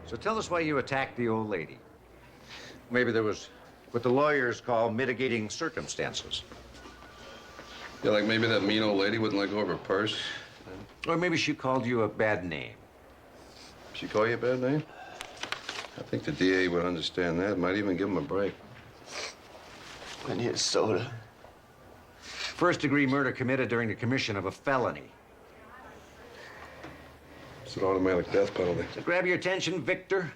So tell us why you attacked the old lady. Maybe there was what the lawyers call mitigating circumstances. Yeah, like maybe that mean old lady wouldn't let go of her purse. Or maybe she called you a bad name. She call you a bad name? I think the DA would understand that. Might even give him a break. I need a soda. First-degree murder committed during the commission of a felony. It's an automatic death penalty. So grab your attention, Victor.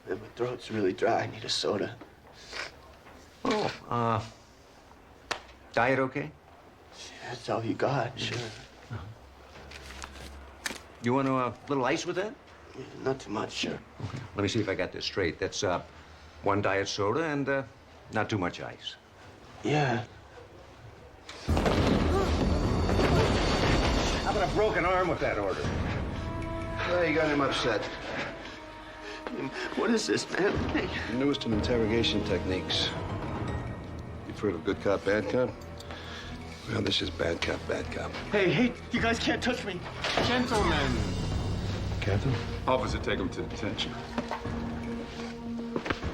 Man, my throat's really dry. I need a soda. Oh, diet okay? That's all you got, sure. You want a little ice with that? Yeah, not too much, sure. Let me see if I got this straight. That's one diet soda and not too much ice. Yeah. How about a broken arm with that order? Well, you got him upset. What is this, man? Hey. The newest in interrogation techniques. You've heard of good cop, bad cop? Well, this is bad cop, bad cop. Hey, you guys can't touch me. Gentlemen. Captain? Officer, take him to detention.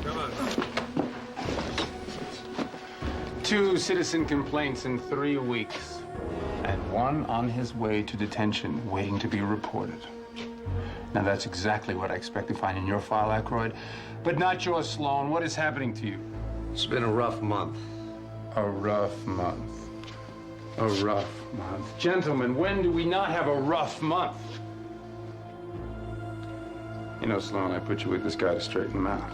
Come on. 2 citizen complaints in 3 weeks. And 1 on his way to detention, waiting to be reported. Now, that's exactly what I expect to find in your file, Aykroyd. But not yours, Sloan. What is happening to you? It's been a rough month. A rough month. A rough month. Gentlemen, when do we not have a rough month? You know, Sloan, I put you with this guy to straighten him out.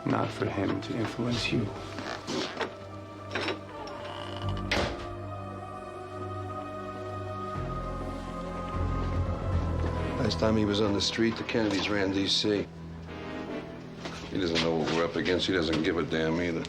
Not for him to influence you. Last time he was on the street, the Kennedys ran D.C. He doesn't know what we're up against. He doesn't give a damn either.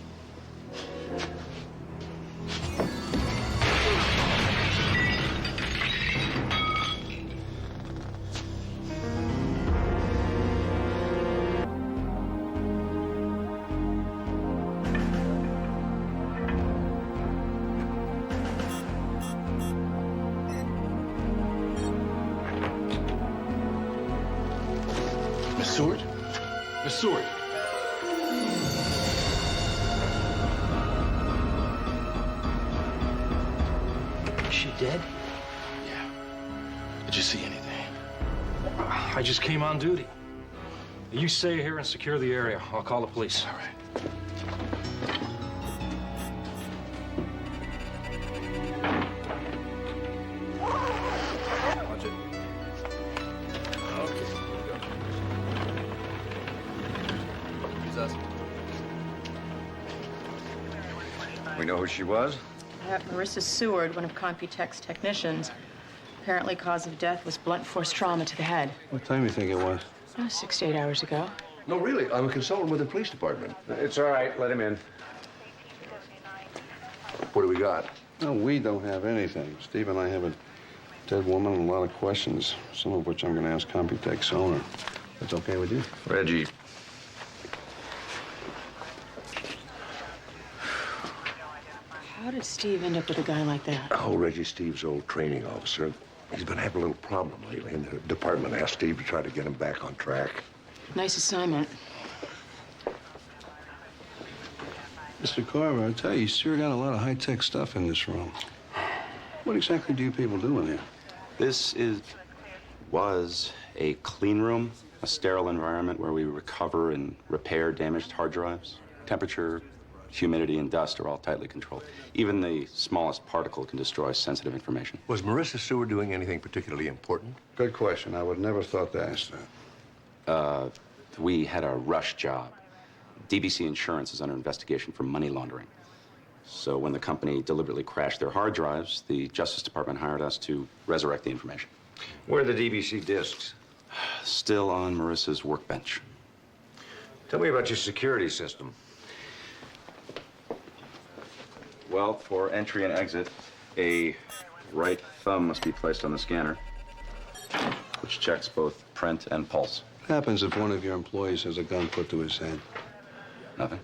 Miss Seward? Miss Seward? Is she dead? Yeah. Did you see anything? I just came on duty. You stay here and secure the area. I'll call the police. All right. Watch it. Okay. Jesus. We know who she was? Marissa Seward, one of Computech's technicians. Apparently, cause of death was blunt force trauma to the head. What time do you think it was? 6 to 8 hours ago. No, really. I'm a consultant with the police department. It's all right. Let him in. What do we got? No, we don't have anything. Steve and I have a dead woman and a lot of questions, some of which I'm going to ask Computech's owner. That's okay with you? Reggie. How did Steve end up with a guy like that? Oh, Reggie, Steve's old training officer. He's been having a little problem lately, and the department asked Steve to try to get him back on track. Nice assignment. Mr. Carver, I tell you sure got a lot of high-tech stuff in this room. What exactly do you people do in here? This was a clean room, a sterile environment where we recover and repair damaged hard drives. Temperature, humidity, and dust are all tightly controlled. Even the smallest particle can destroy sensitive information. Was Marissa Seward doing anything particularly important? Good question. I would never thought to ask that. We had a rush job. DBC Insurance is under investigation for money laundering. So when the company deliberately crashed their hard drives, the Justice Department hired us to resurrect the information. Where are the DBC discs? Still on Marissa's workbench. Tell me about your security system. Well, for entry and exit, a right thumb must be placed on the scanner, which checks both print and pulse. What happens if one of your employees has a gun put to his head? Nothing.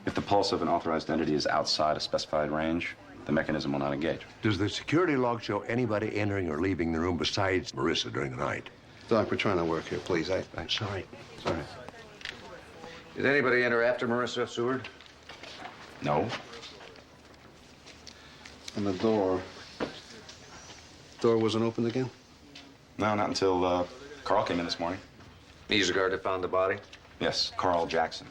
If the pulse of an authorized entity is outside a specified range, the mechanism will not engage. Does the security log show anybody entering or leaving the room besides Marissa during the night? Doc, we're trying to work here, please. I'm sorry. Sorry. Did anybody enter after Marissa Seward? No. And the door wasn't opened again? No, not until Carl came in this morning. He's the guard that found the body? Yes, Carl Jackson.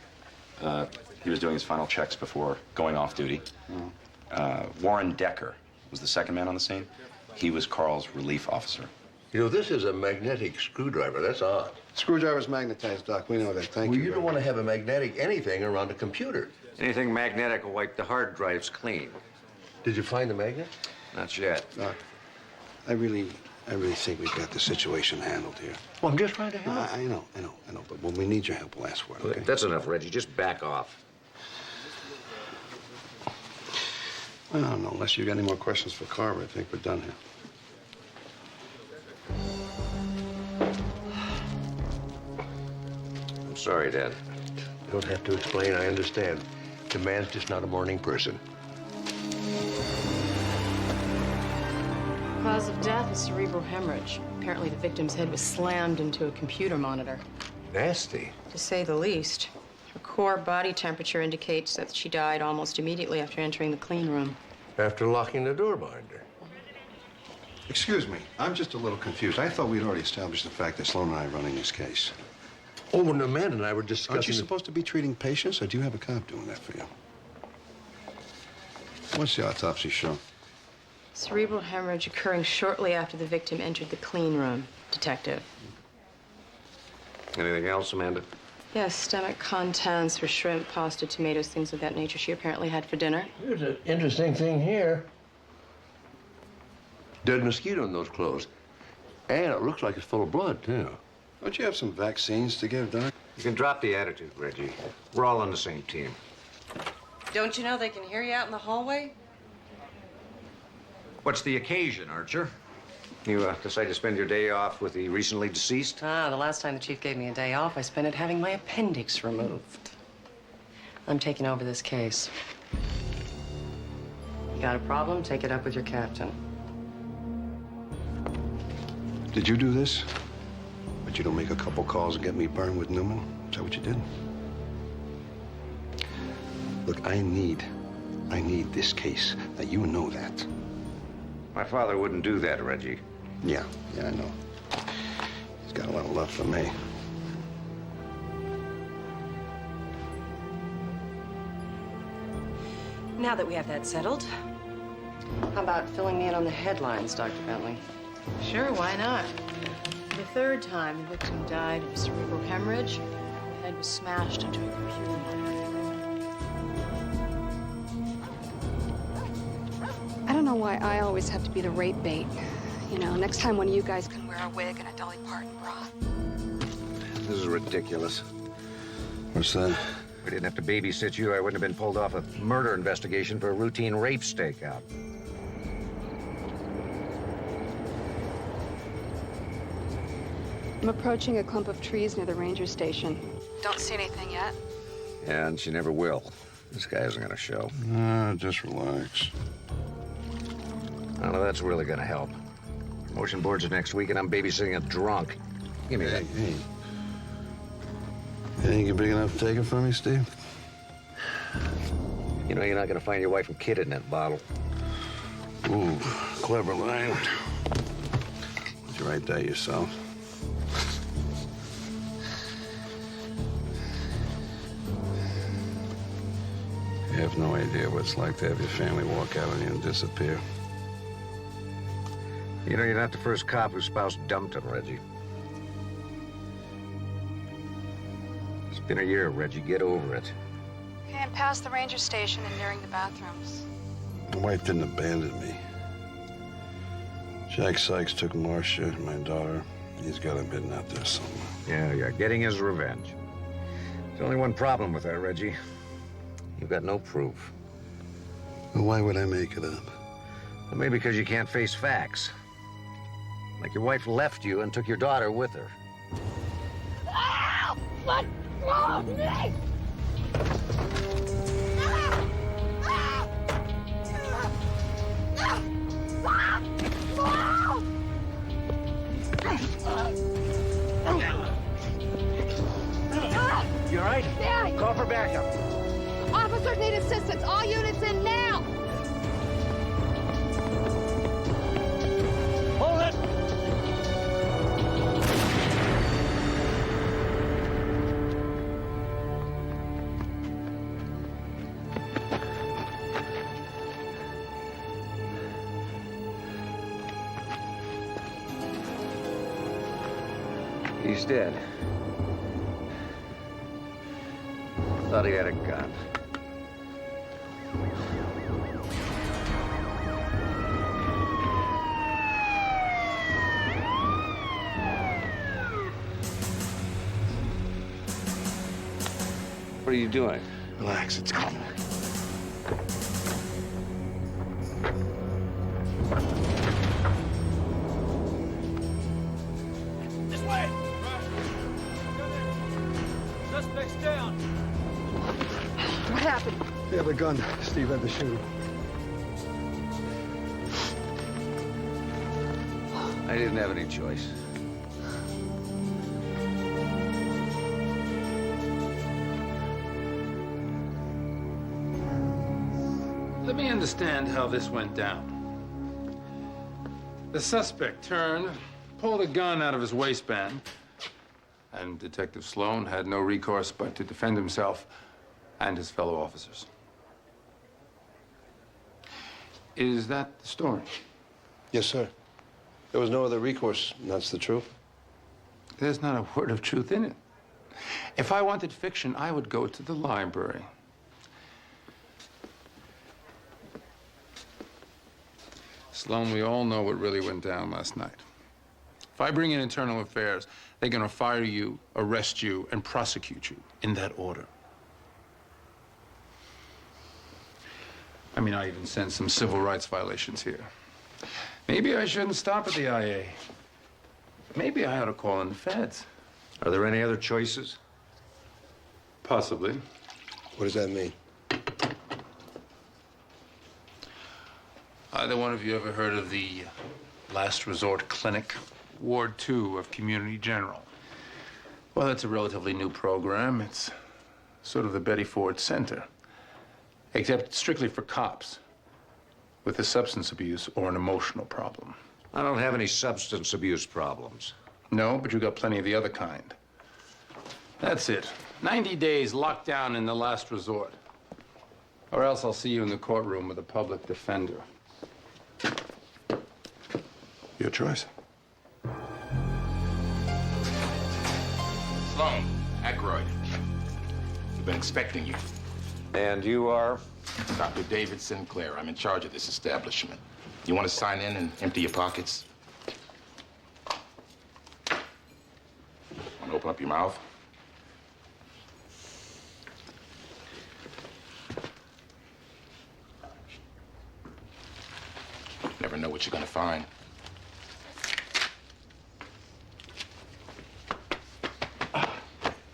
He was doing his final checks before going off duty. Warren Decker was the second man on the scene. He was Carl's relief officer. You know, this is a magnetic screwdriver. That's odd. Screwdriver's magnetized, Doc. We know that. Thank Well, you. you don't want to have a magnetic anything around a computer. Anything magnetic will wipe the hard drives clean. Did you find the magnet? Not yet. Doc, I really think we've got the situation handled here. Well, I'm just trying to help. I know. But when we need your help, we'll ask for it, okay? That's enough, Reggie. Just back off. Well, I don't know. Unless you got any more questions for Carver, I think we're done here. I'm sorry, Dad. You don't have to explain. I understand. The man's just not a morning person. Cause of death is cerebral hemorrhage. Apparently, the victim's head was slammed into a computer monitor. Nasty. To say the least. Her core body temperature indicates that she died almost immediately after entering the clean room. After locking the door behind her. Excuse me. I'm just a little confused. I thought we'd already established the fact that Sloan and I are running this case. Oh, and Amanda and I were discussing... Aren't you supposed to be treating patients, or do you have a cop doing that for you? What's the autopsy show? Cerebral hemorrhage occurring shortly after the victim entered the clean room, Detective. Anything else, Amanda? Yes, stomach contents for shrimp, pasta, tomatoes, things of that nature she apparently had for dinner. Here's an interesting thing here. Dead mosquito in those clothes. And it looks like it's full of blood, too. Don't you have some vaccines to give, Doc? You can drop the attitude, Reggie. We're all on the same team. Don't you know they can hear you out in the hallway? What's the occasion, Archer? You decide to spend your day off with the recently deceased? The last time the chief gave me a day off, I spent it having my appendix removed. I'm taking over this case. You got a problem? Take it up with your captain. Did you do this? But you don't make a couple calls and get me burned with Newman? Is that what you did? Look, I need this case. Now, you know that. My father wouldn't do that, Reggie. Yeah, I know. He's got a lot of love for me. Now that we have that settled, how about filling me in on the headlines, Dr. Bentley? Sure, why not? For the third time, the victim died of cerebral hemorrhage. Her head was smashed into a computer monitor. I don't know why I always have to be the rape bait. You know, next time one of you guys can wear a wig and a Dolly Parton bra. This is ridiculous. What's that? If we didn't have to babysit you, I wouldn't have been pulled off a murder investigation for a routine rape stakeout. I'm approaching a clump of trees near the ranger station. Don't see anything yet. Yeah, and she never will. This guy isn't gonna show. Just relax. None of that's really gonna help. Motion boards are next week, and I'm babysitting a drunk. Give me that. Hey. You think you're big enough to take it from me, Steve? You know you're not gonna find your wife and kid in that bottle. Ooh, clever line. Did you write that yourself? You have no idea what it's like to have your family walk out on you and disappear. You know, you're not the first cop whose spouse dumped him, Reggie. It's been a year, Reggie. Get over it. Okay, I'm past the ranger station and nearing the bathrooms. My wife didn't abandon me. Jack Sykes took Marcia, my daughter. He's got him hidden out there somewhere. Yeah, getting his revenge. There's only one problem with that, Reggie. You've got no proof. Well, why would I make it up? Well, maybe because you can't face facts. Like your wife left you and took your daughter with her. Let go of me! You all right? Yeah. Call for backup. Officers need assistance. All units in now. Hold it! He's dead. Thought he had a gun. What are you doing? Relax, it's coming. This way! Suspect's down. What happened? They have a gun. Steve had to shoot. I didn't have any choice. Let me understand how this went down. The suspect turned, pulled a gun out of his waistband, and Detective Sloan had no recourse but to defend himself and his fellow officers. Is that the story? Yes, sir. There was no other recourse, and that's the truth. There's not a word of truth in it. If I wanted fiction, I would go to the library. Sloan, we all know what really went down last night. If I bring in internal affairs, they're gonna fire you, arrest you, and prosecute you in that order. I mean, I even sent some civil rights violations here. Maybe I shouldn't stop at the IA. Maybe I ought to call in the feds. Are there any other choices? Possibly. What does that mean? Either one of you ever heard of the Last Resort Clinic, Ward 2 of Community General? Well, it's a relatively new program. It's sort of the Betty Ford Center, except strictly for cops with a substance abuse or an emotional problem. I don't have any substance abuse problems. No, but you got plenty of the other kind. That's it. 90 days locked down in the last resort. Or else I'll see you in the courtroom with a public defender. Your choice. Sloan, Aykroyd. We've been expecting you. And you are? Dr. David Sinclair. I'm in charge of this establishment. You want to sign in and empty your pockets? Want to open up your mouth? Never know what you're going to find.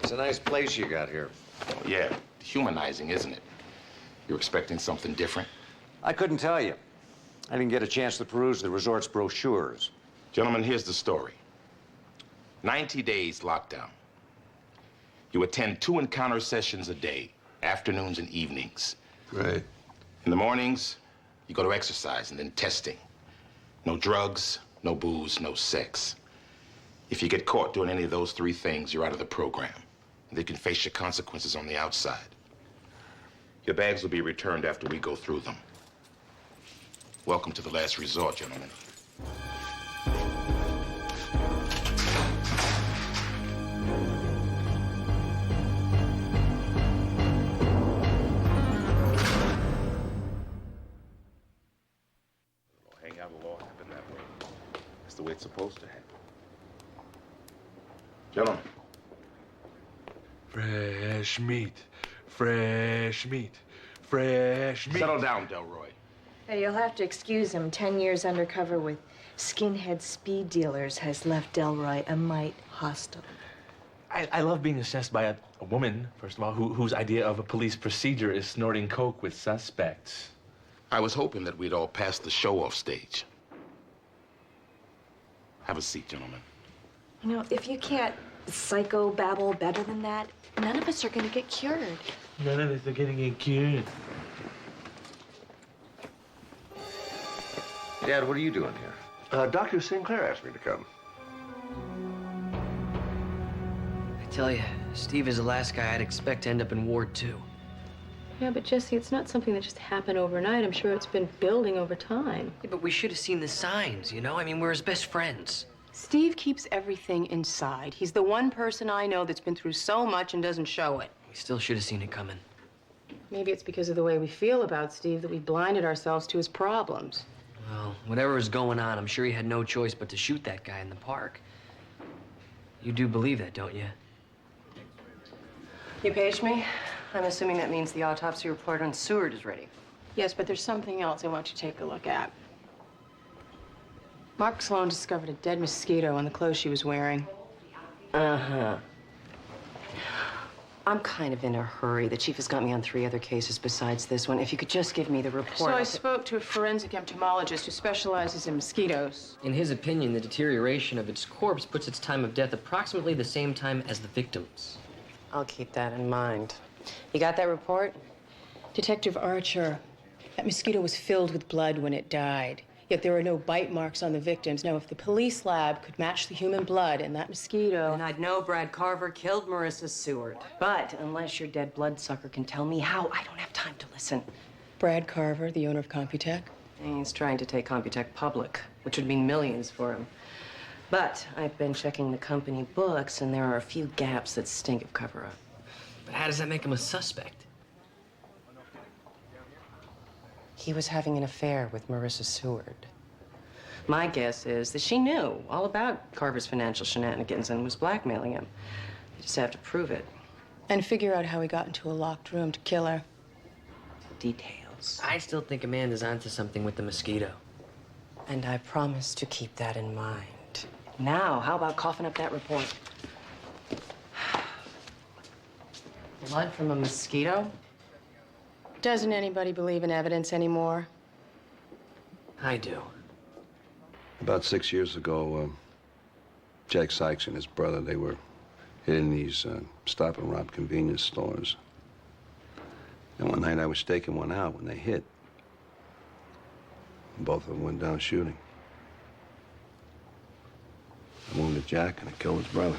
It's a nice place you got here. Oh, yeah. Humanizing, isn't it? You're expecting something different? I couldn't tell you. I didn't get a chance to peruse the resort's brochures. Gentlemen, here's the story. 90 days lockdown. You attend 2 encounter sessions a day, afternoons and evenings. Great. In the mornings, you go to exercise and then testing. No drugs, no booze, no sex. If you get caught doing any of those 3 things, you're out of the program. They can face your consequences on the outside. Your bags will be returned after we go through them. Welcome to the last resort, gentlemen. Hangout will all happen that way. That's the way it's supposed to happen. Gentlemen. Fresh meat, fresh meat, fresh meat. Settle down, Delroy. Hey, you'll have to excuse him. 10 years undercover with skinhead speed dealers has left Delroy a mite hostile. I love being assessed by a woman, first of all, whose idea of a police procedure is snorting coke with suspects. I was hoping that we'd all pass the show-off stage. Have a seat, gentlemen. You know, if you can't psychobabble better than that, none of us are gonna get cured. None of us are gonna get cured. Dad, what are you doing here? Dr. Sinclair asked me to come. I tell you, Steve is the last guy I'd expect to end up in Ward 2. Yeah, but Jesse, it's not something that just happened overnight. I'm sure it's been building over time. Yeah, but we should have seen the signs, you know? I mean, we're his best friends. Steve keeps everything inside. He's the one person I know that's been through so much and doesn't show it. We still should have seen it coming. Maybe it's because of the way we feel about Steve that we blinded ourselves to his problems. Well, whatever was going on, I'm sure he had no choice but to shoot that guy in the park. You do believe that, don't you? You paged me? I'm assuming that means the autopsy report on Seward is ready. Yes, but there's something else I want you to take a look at. Mark Sloan discovered a dead mosquito on the clothes she was wearing. Uh-huh. I'm kind of in a hurry. The chief has got me on 3 other cases besides this one. If you could just give me the report. So I spoke to a forensic entomologist who specializes in mosquitoes. In his opinion, the deterioration of its corpse puts its time of death approximately the same time as the victim's. I'll keep that in mind. You got that report? Detective Archer, that mosquito was filled with blood when it died. Yet there are no bite marks on the victims. Now, if the police lab could match the human blood and that mosquito... And I'd know Brad Carver killed Marissa Seward. But unless your dead bloodsucker can tell me how, I don't have time to listen. Brad Carver, the owner of Computech? He's trying to take Computech public, which would mean millions for him. But I've been checking the company books, and there are a few gaps that stink of cover-up. But how does that make him a suspect? He was having an affair with Marissa Seward. My guess is that she knew all about Carver's financial shenanigans and was blackmailing him. You just have to prove it. And figure out how he got into a locked room to kill her. Details. I still think Amanda's onto something with the mosquito. And I promise to keep that in mind. Now, how about coughing up that report? Blood from a mosquito? Doesn't anybody believe in evidence anymore? I do. About 6 years ago, Jack Sykes and his brother, they were hitting these stop and rob convenience stores. And one night I was staking one out when they hit. Both of them went down shooting. I wounded Jack and I killed his brother.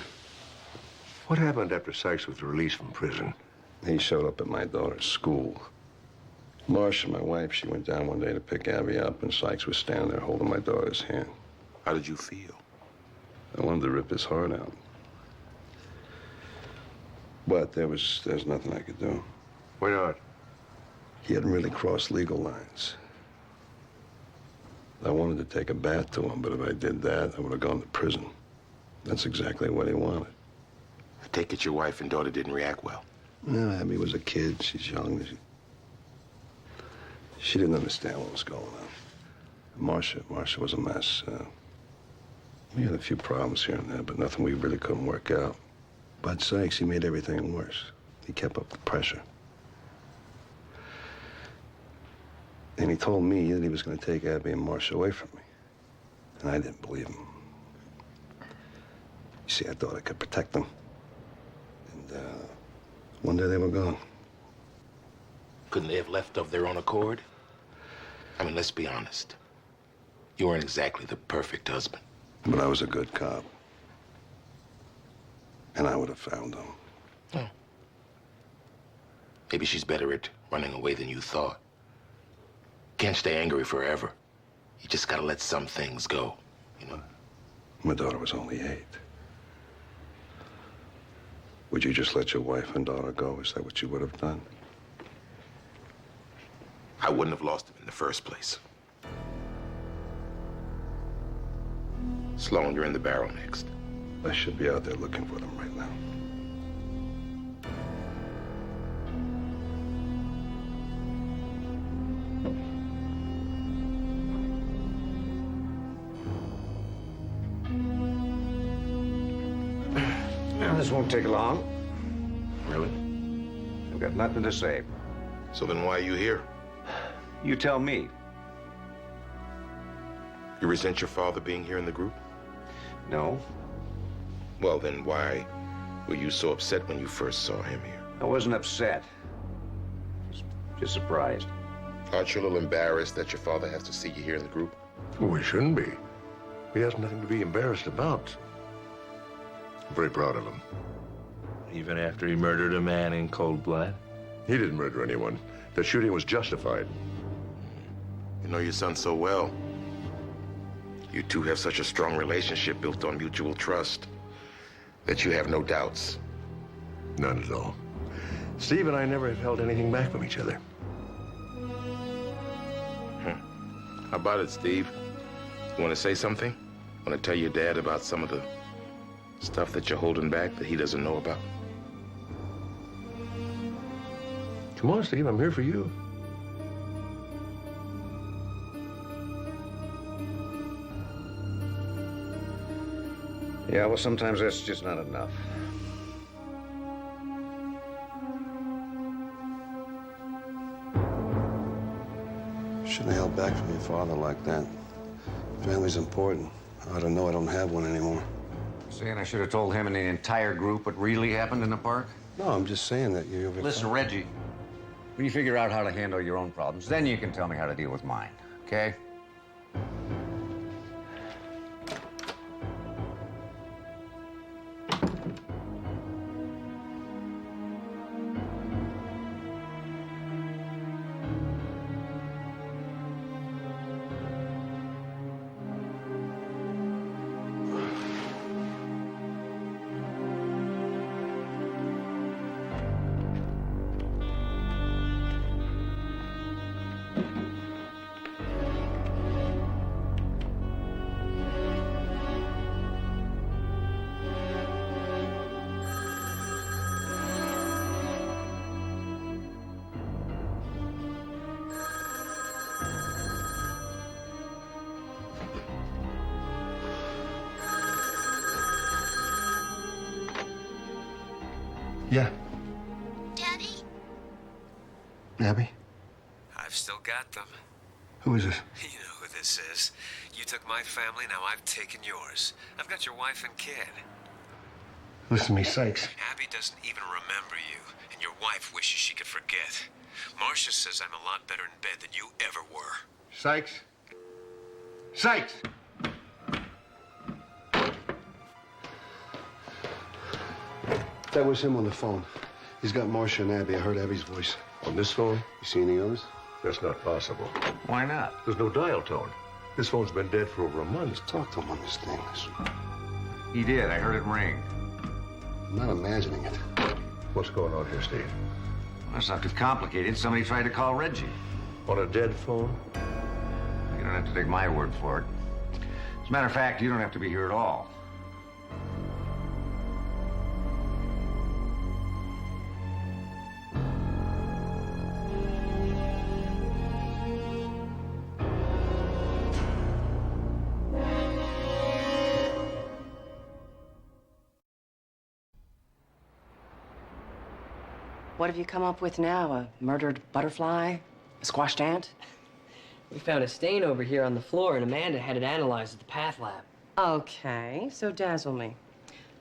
What happened after Sykes was released from prison? He showed up at my daughter's school. Marcia, my wife, she went down one day to pick Abby up, and Sykes was standing there holding my daughter's hand. How did you feel? I wanted to rip his heart out. But there's nothing I could do. Why not? He hadn't really crossed legal lines. I wanted to take a bath to him, but if I did that, I would have gone to prison. That's exactly what he wanted. I take it your wife and daughter didn't react well. No, Abby was a kid. She's young. She didn't understand what was going on. Marcia was a mess. We had a few problems here and there, but nothing we really couldn't work out. Bud Sykes, he made everything worse. He kept up the pressure. And he told me that he was going to take Abby and Marcia away from me. And I didn't believe him. You see, I thought I could protect them. And one day they were gone. Couldn't they have left of their own accord? I mean, let's be honest. You weren't exactly the perfect husband. But I was a good cop. And I would have found them. Oh. Maybe she's better at running away than you thought. Can't stay angry forever. You just gotta let some things go, you know? My daughter was only 8. Would you just let your wife and daughter go? Is that what you would have done? I wouldn't have lost him in the first place. Sloan, you're in the barrel next. I should be out there looking for them right now. Now, this won't take long. Really? I've got nothing to say. So then why are you here? You tell me. You resent your father being here in the group? No. Well, then why were you so upset when you first saw him here? I wasn't upset. Just surprised. Aren't you a little embarrassed that your father has to see you here in the group? Well, we shouldn't be. He has nothing to be embarrassed about. I'm very proud of him. Even after he murdered a man in cold blood? He didn't murder anyone. The shooting was justified. You know your son so well. You two have such a strong relationship built on mutual trust that you have no doubts. None at all. Steve and I never have held anything back from each other. How about it, Steve? You want to say something? Want to tell your dad about some of the stuff that you're holding back that he doesn't know about? Come on, Steve, I'm here for you. Yeah, well, sometimes that's just not enough. Shouldn't have held back from your father like that. Family's important. I ought to know I don't have one anymore. Saying I should have told him and the entire group what really happened in the park? No, I'm just saying that you... Listen, Reggie, when you figure out how to handle your own problems, then you can tell me how to deal with mine, okay? Yeah. Daddy? Abby? I've still got them. Who is this? You know who this is. You took my family, now I've taken yours. I've got your wife and kid. Listen to me, Sykes. Abby doesn't even remember you, and your wife wishes she could forget. Marcia says I'm a lot better in bed than you ever were. Sykes? Sykes! That was him on the phone. He's got Marcia and Abby. I heard Abby's voice. On this phone? You see any others? That's not possible. Why not? There's no dial tone. This phone's been dead for over a month. Talk to him on this thing. He did. I heard it ring. I'm not imagining it. What's going on here, Steve? Well, it's not too complicated. Somebody tried to call Reggie. On a dead phone? You don't have to take my word for it. As a matter of fact, you don't have to be here at all. What have you come up with now? A murdered butterfly? A squashed ant? We found a stain over here on the floor, and Amanda had it analyzed at the path lab. Okay, so dazzle me.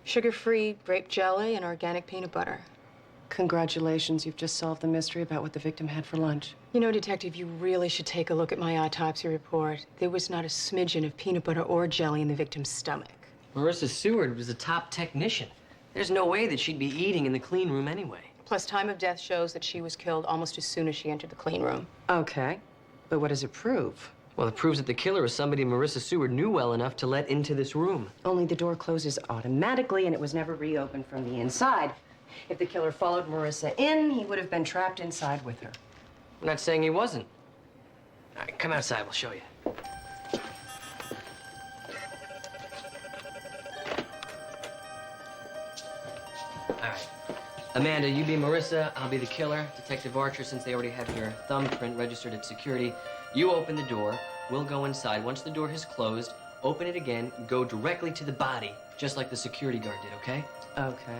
Sugar-free grape jelly and organic peanut butter. Congratulations, you've just solved the mystery about what the victim had for lunch. You know, Detective, you really should take a look at my autopsy report. There was not a smidgen of peanut butter or jelly in the victim's stomach. Marissa Seward was a top technician. There's no way that she'd be eating in the clean room anyway. Plus, time of death shows that she was killed almost as soon as she entered the clean room. Okay, but what does it prove? Well, it proves that the killer is somebody Marissa Seward knew well enough to let into this room. Only the door closes automatically, and it was never reopened from the inside. If the killer followed Marissa in, he would have been trapped inside with her. I'm not saying he wasn't. All right, come outside, we'll show you. All right. Amanda, you be Marissa, I'll be the killer. Detective Archer, since they already have your thumbprint registered at security, you open the door, we'll go inside. Once the door has closed, open it again, go directly to the body, just like the security guard did, okay? Okay.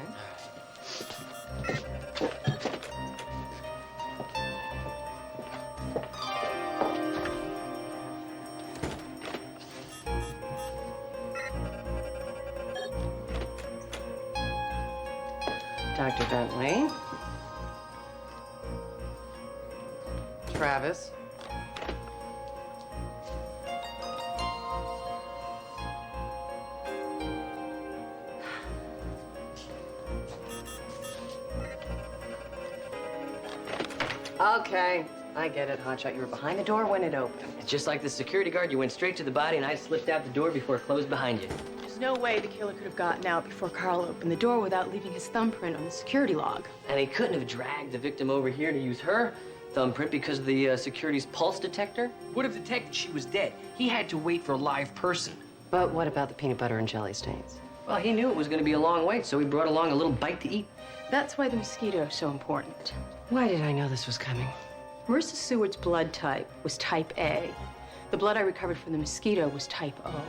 Dr. Bentley. Travis. Okay, I get it, Hotshot. You were behind the door when it opened. It's just like the security guard. You went straight to the body, and I slipped out the door before it closed behind you. There's no way the killer could have gotten out before Carl opened the door without leaving his thumbprint on the security log. And he couldn't have dragged the victim over here to use her thumbprint because of the security's pulse detector. Would have detected she was dead. He had to wait for a live person. But what about the peanut butter and jelly stains? Well, he knew it was going to be a long wait, so he brought along a little bite to eat. That's why the mosquito is so important. Why did I know this was coming? Marissa Seward's blood type was type A. The blood I recovered from the mosquito was type O.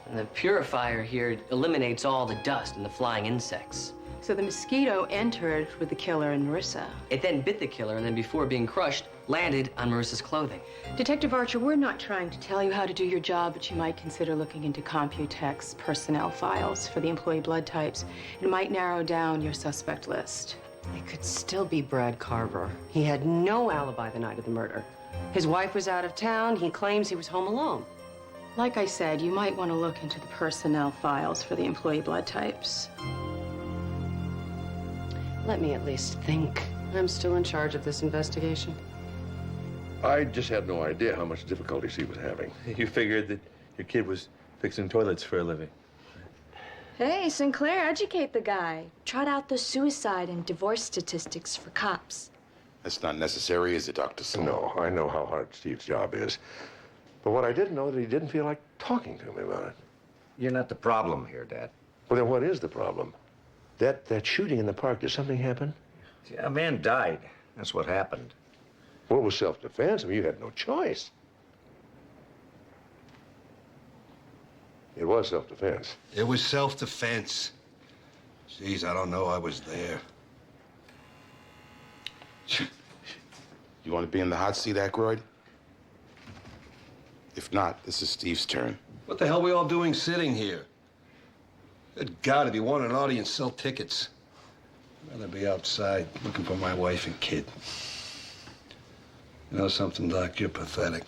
And the purifier here eliminates all the dust and the flying insects. So the mosquito entered with the killer and Marissa. It then bit the killer, and then before being crushed, landed on Marissa's clothing. Detective Archer, we're not trying to tell you how to do your job, but you might consider looking into Computex personnel files for the employee blood types. It might narrow down your suspect list. It could still be Brad Carver. He had no alibi the night of the murder. His wife was out of town. He claims he was home alone. Like I said, you might want to look into the personnel files for the employee blood types. Let me at least think. I'm still in charge of this investigation. I just had no idea how much difficulties he was having. You figured that your kid was fixing toilets for a living. Hey, Sinclair, educate the guy. Trot out the suicide and divorce statistics for cops. That's not necessary, is it, Dr. Sloan? No, I know how hard Steve's job is. But what I didn't know that he didn't feel like talking to me about it. You're not the problem here, Dad. Well, then what is the problem? That shooting in the park, did something happen? See, a man died. That's what happened. Well, it was self-defense. I mean, you had no choice. It was self-defense. It was self-defense. Jeez, I don't know. I was there. You want to be in the hot seat, Aykroyd? If not, this is Steve's turn. What the hell are we all doing sitting here? Good God, if you want an audience, sell tickets. I'd rather be outside looking for my wife and kid. You know something, Doc? You're pathetic.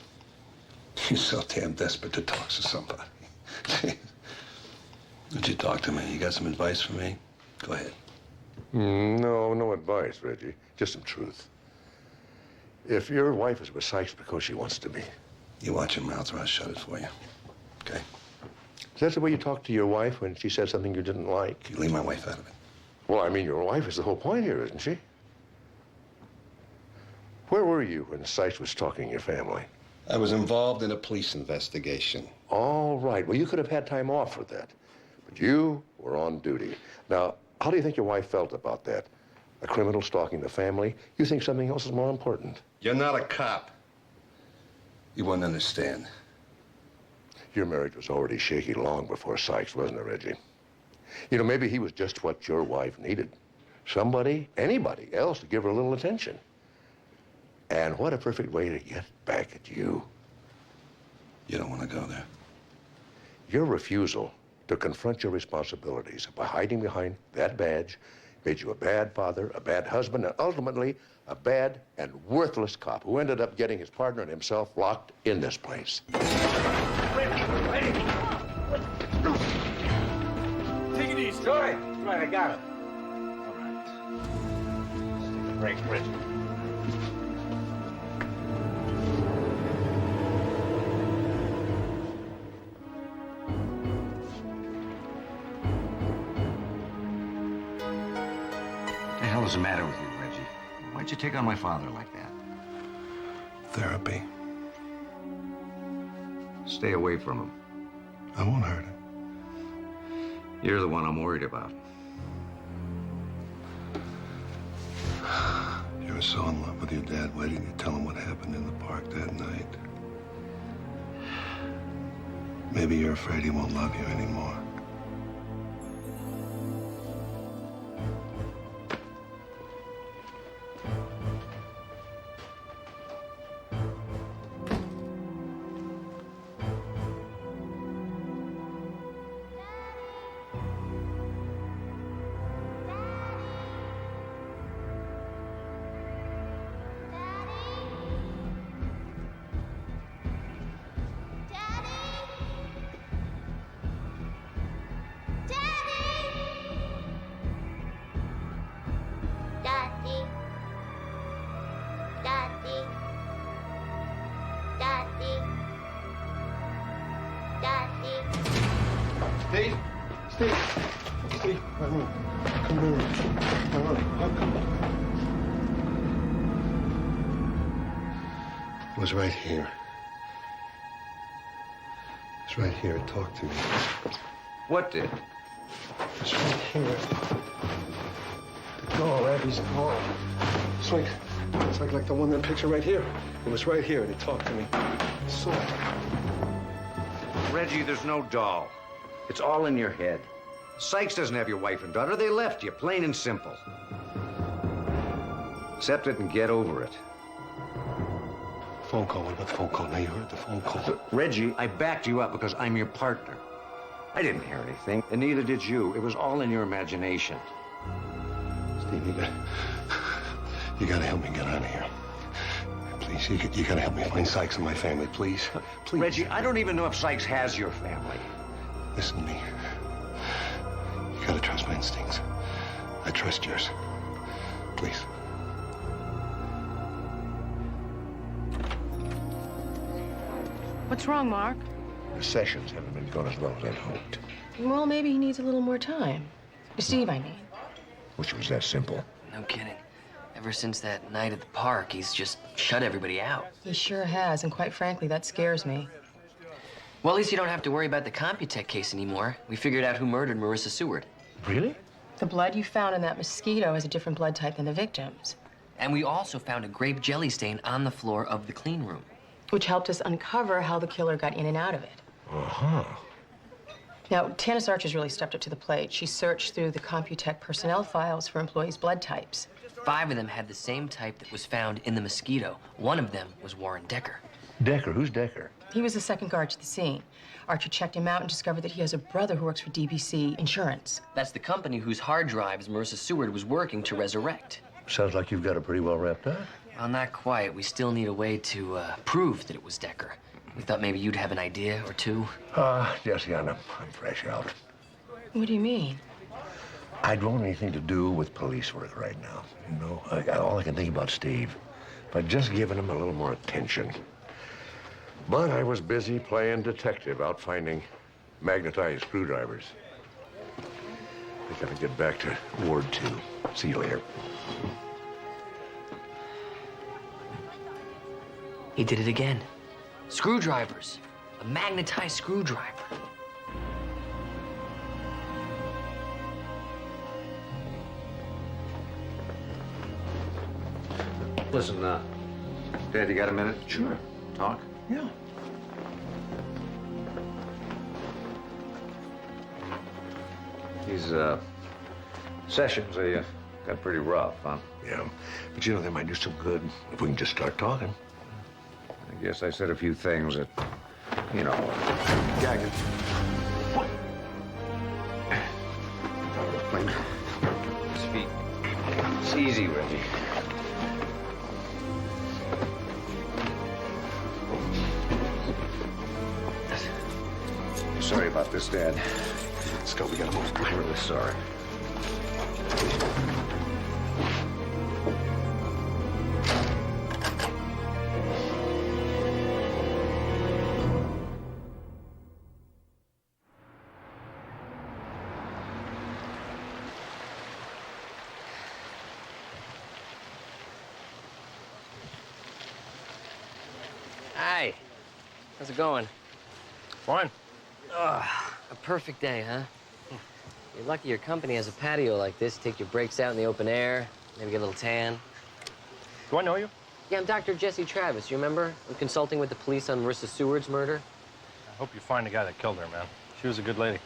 You're so damn desperate to talk to somebody. Would you talk to me? You got some advice for me? Go ahead. No advice, Reggie. Just some truth. If your wife is with Sykes because she wants to be. You watch your mouth or I'll shut it for you. Okay? Is that the way you talk to your wife when she said something you didn't like? You leave my wife out of it. Well, I mean, your wife is the whole point here, isn't she? Where were you when Sykes was stalking your family? I was involved in a police investigation. All right. Well, you could have had time off for that. But you were on duty. Now, how do you think your wife felt about that? A criminal stalking the family? You think something else is more important? You're not a cop. You wouldn't understand. Your marriage was already shaky long before Sykes, wasn't it, Reggie? You know, maybe he was just what your wife needed. Somebody, anybody else to give her a little attention. And what a perfect way to get back at you. You don't want to go there. Your refusal to confront your responsibilities by hiding behind that badge made you a bad father, a bad husband, and ultimately a bad and worthless cop who ended up getting his partner and himself locked in this place. Take it easy. Right, I got it. All right. Let's take a break, Reggie. What the hell is the matter with you, Reggie? Why'd you take on my father like that? Therapy. Stay away from him. I won't hurt him. You're the one I'm worried about. You were so in love with your dad. Why didn't you tell him what happened in the park that night? Maybe you're afraid he won't love you anymore. Steve, come here. It was right here. It's right here. It talked to me. What did? It's right here. The doll, Abby's doll. It's like the one in the picture right here. It was right here, and it talked to me. I saw it. Reggie, there's no doll. It's all in your head. Sykes doesn't have your wife and daughter. They left you, plain and simple. Accept it and get over it. Phone call. What about the phone call? Now you heard the phone call. Reggie, I backed you up because I'm your partner. I didn't hear anything, and neither did you. It was all in your imagination. Steve, you gotta help me get out of here. Please, you gotta help me find Sykes and my family, please. Please. Reggie, I don't even know if Sykes has your family. Listen to me. You gotta trust my instincts. I trust yours. Please. What's wrong, Mark? The sessions haven't been going as well as I'd hoped. Well, maybe he needs a little more time. Steve, I mean. Wish it was that simple. No kidding. Ever since that night at the park, he's just shut everybody out. He sure has, and quite frankly, that scares me. Well, at least you don't have to worry about the Computech case anymore. We figured out who murdered Marissa Seward. Really? The blood you found in that mosquito has a different blood type than the victim's. And we also found a grape jelly stain on the floor of the clean room. Which helped us uncover how the killer got in and out of it. Uh-huh. Now, Tanis Archer's really stepped up to the plate. She searched through the Computech personnel files for employees' blood types. 5 of them had the same type that was found in the mosquito. One of them was Warren Decker. Decker? Who's Decker? He was the second guard to the scene. Archer checked him out and discovered that he has a brother who works for DBC Insurance. That's the company whose hard drives Marissa Seward was working to resurrect. Sounds like you've got it pretty well wrapped up. Well, not quite. We still need a way to prove that it was Decker. We thought maybe you'd have an idea or two. Jesse, I'm fresh out. What do you mean? I don't want anything to do with police work right now. You know, all I can think about Steve. If I'd just given him a little more attention. But I was busy playing detective out finding magnetized screwdrivers. I gotta get back to Ward 2. See you later. He did it again. Screwdrivers. A magnetized screwdriver. Listen, Dad, you got a minute? Sure. Talk? Yeah. These, sessions, they, got pretty rough, huh? Yeah. But you know, they might do some good if we can just start talking. I guess I said a few things that, you know, Gagging. Speak. It's easy, Reggie. Sorry about this, Dad. Let's go. We gotta move. I'm really sorry. Hi. How's it going? Fine. A perfect day, huh? You're lucky your company has a patio like this. Take your breaks out in the open air, maybe get a little tan. Do I know you? Yeah, I'm Dr. Jesse Travis. You remember? I'm consulting with the police on Marissa Seward's murder. I hope you find the guy that killed her, man. She was a good lady.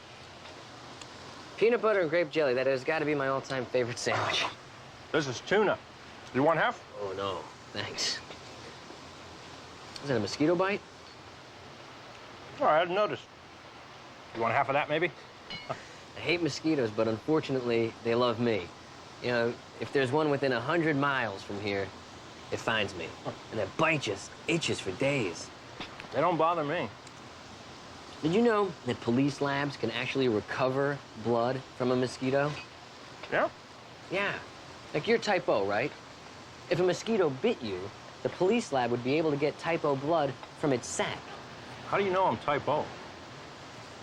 Peanut butter and grape jelly. That has got to be my all-time favorite sandwich. This is tuna. You want half? Oh, no. Thanks. Is that a mosquito bite? Oh, I hadn't noticed. You want half of that, maybe? I hate mosquitoes, but unfortunately, they love me. You know, if there's one within 100 miles from here, it finds me. And that bite just itches for days. They don't bother me. Did you know that police labs can actually recover blood from a mosquito? Yeah? Yeah. Like you're type O, right? If a mosquito bit you, the police lab would be able to get type O blood from its sac. How do you know I'm type O?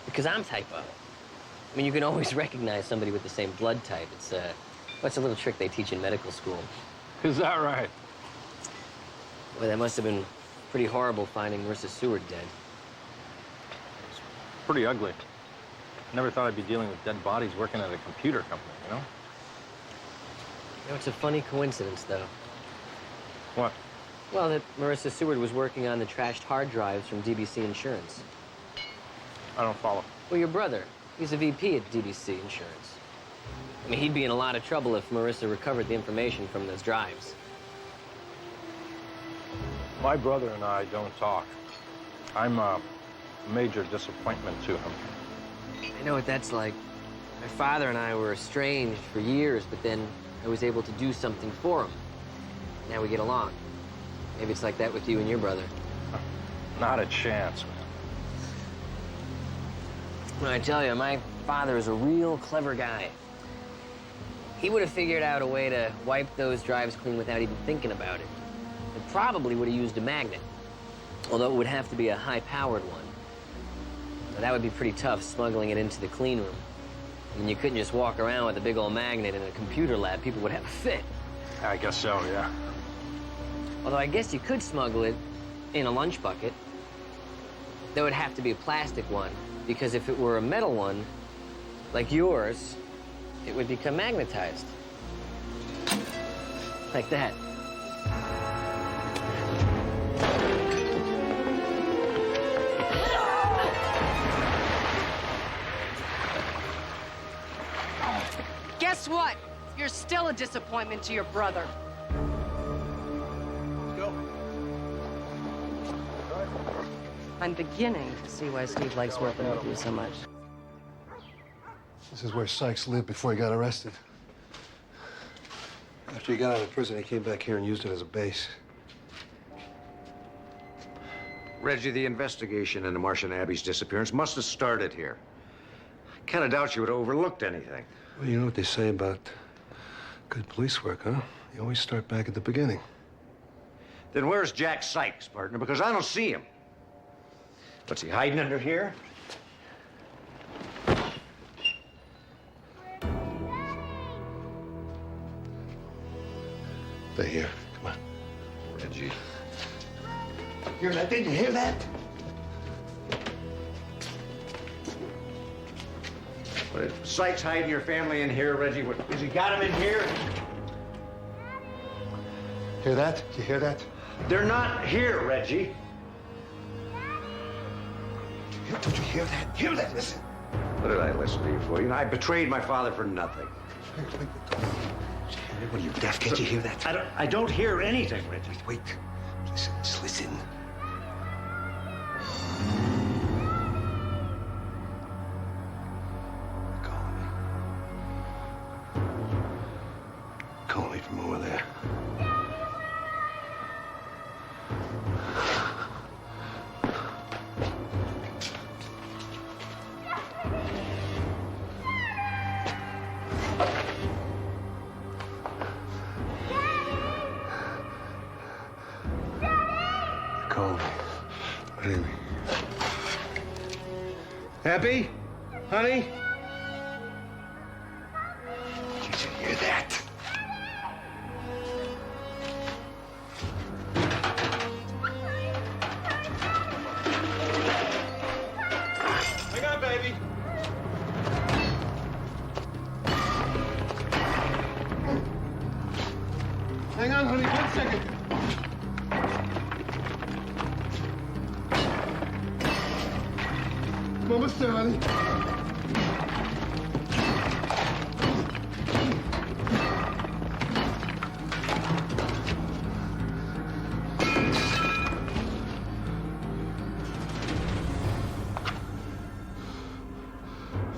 Because I'm type O. I mean, you can always recognize somebody with the same blood type. It's a little trick they teach in medical school. Is that right? Well, that must have been pretty horrible finding Marissa Seward dead. Pretty ugly. Never thought I'd be dealing with dead bodies working at a computer company, you know? You know, it's a funny coincidence, though. What? Well, that Marissa Seward was working on the trashed hard drives from DBC Insurance. I don't follow. Well, your brother, he's a VP at DBC Insurance. I mean, he'd be in a lot of trouble if Marissa recovered the information from those drives. My brother and I don't talk. I'm a major disappointment to him. I know what that's like. My father and I were estranged for years, but then I was able to do something for him. Now we get along. Maybe it's like that with you and your brother. Not a chance, man. Well, I tell you, my father is a real clever guy. He would have figured out a way to wipe those drives clean without even thinking about it. It probably would have used a magnet, although it would have to be a high-powered one. Now, that would be pretty tough, smuggling it into the clean room. I mean, you couldn't just walk around with a big old magnet in a computer lab. People would have a fit. I guess so, yeah. Although I guess you could smuggle it in a lunch bucket. That would have to be a plastic one, because if it were a metal one, like yours, it would become magnetized. Like that. Guess what? You're still a disappointment to your brother. I'm beginning to see why Steve likes working with you so much. This is where Sykes lived before he got arrested. After he got out of prison, he came back here and used it as a base. Reggie, the investigation into Marcia Abbey's disappearance must have started here. I kind of doubt you would have overlooked anything. Well, you know what they say about good police work, huh? You always start back at the beginning. Then where's Jack Sykes, partner? Because I don't see him. What's he hiding under here? They're here. Come on. Reggie. Hear that? Did you hear that? What, is Sykes hiding your family in here, Reggie? What, has he got him in here? Hear that? Did you hear that? They're not here, Reggie. Don't you hear that? Hear that? Listen. What did I listen to you for? You know, I betrayed my father for nothing. What are you, deaf? Can't you hear that? I don't hear anything, Reggie. Wait. Listen. Just listen. Call me from over there. Call me. Baby. Happy? Honey? Did you hear that? Hang on, baby. Hang on, honey. 1 second. Almost there, honey.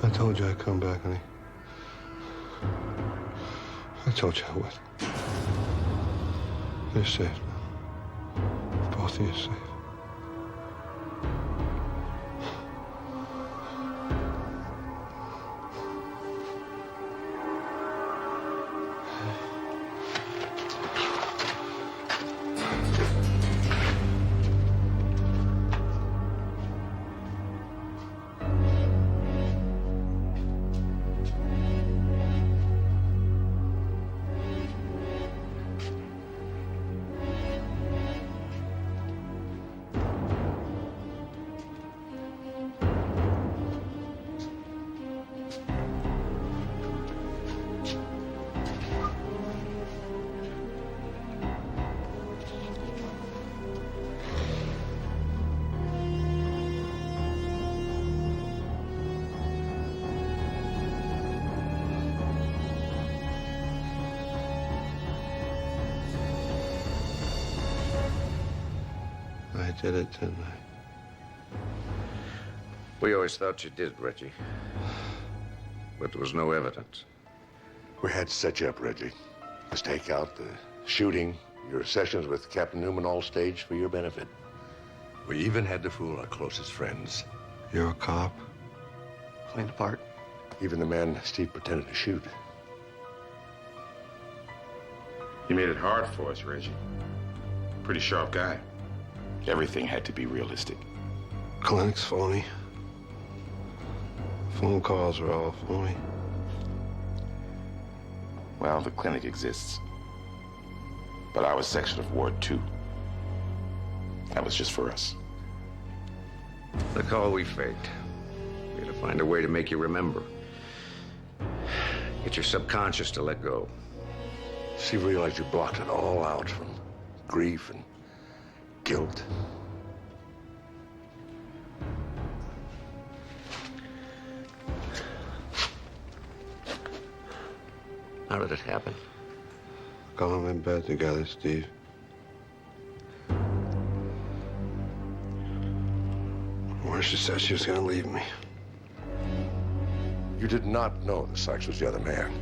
I told you I'd come back, honey. I told you I would. You're safe now. Both of you safe. I did it, didn't I? We always thought you did, Reggie. But there was no evidence. We had to set you up, Reggie. The stakeout, the shooting, your sessions with Captain Newman all staged for your benefit. We even had to fool our closest friends. You're a cop? Playing a part. Even the man Steve pretended to shoot. You made it hard for us, Reggie. Pretty sharp guy. Everything had to be realistic. Clinic's phony. Phone calls are all phony. Well, the clinic exists. But our section of Ward 2, that was just for us. The call we faked. We had to find a way to make you remember. Get your subconscious to let go. Steve realized you blocked it all out from grief and guilt. How did it happen? Got them in bed together, Steve. Marcia said she was gonna leave me. You did not know that Sykes was the other man.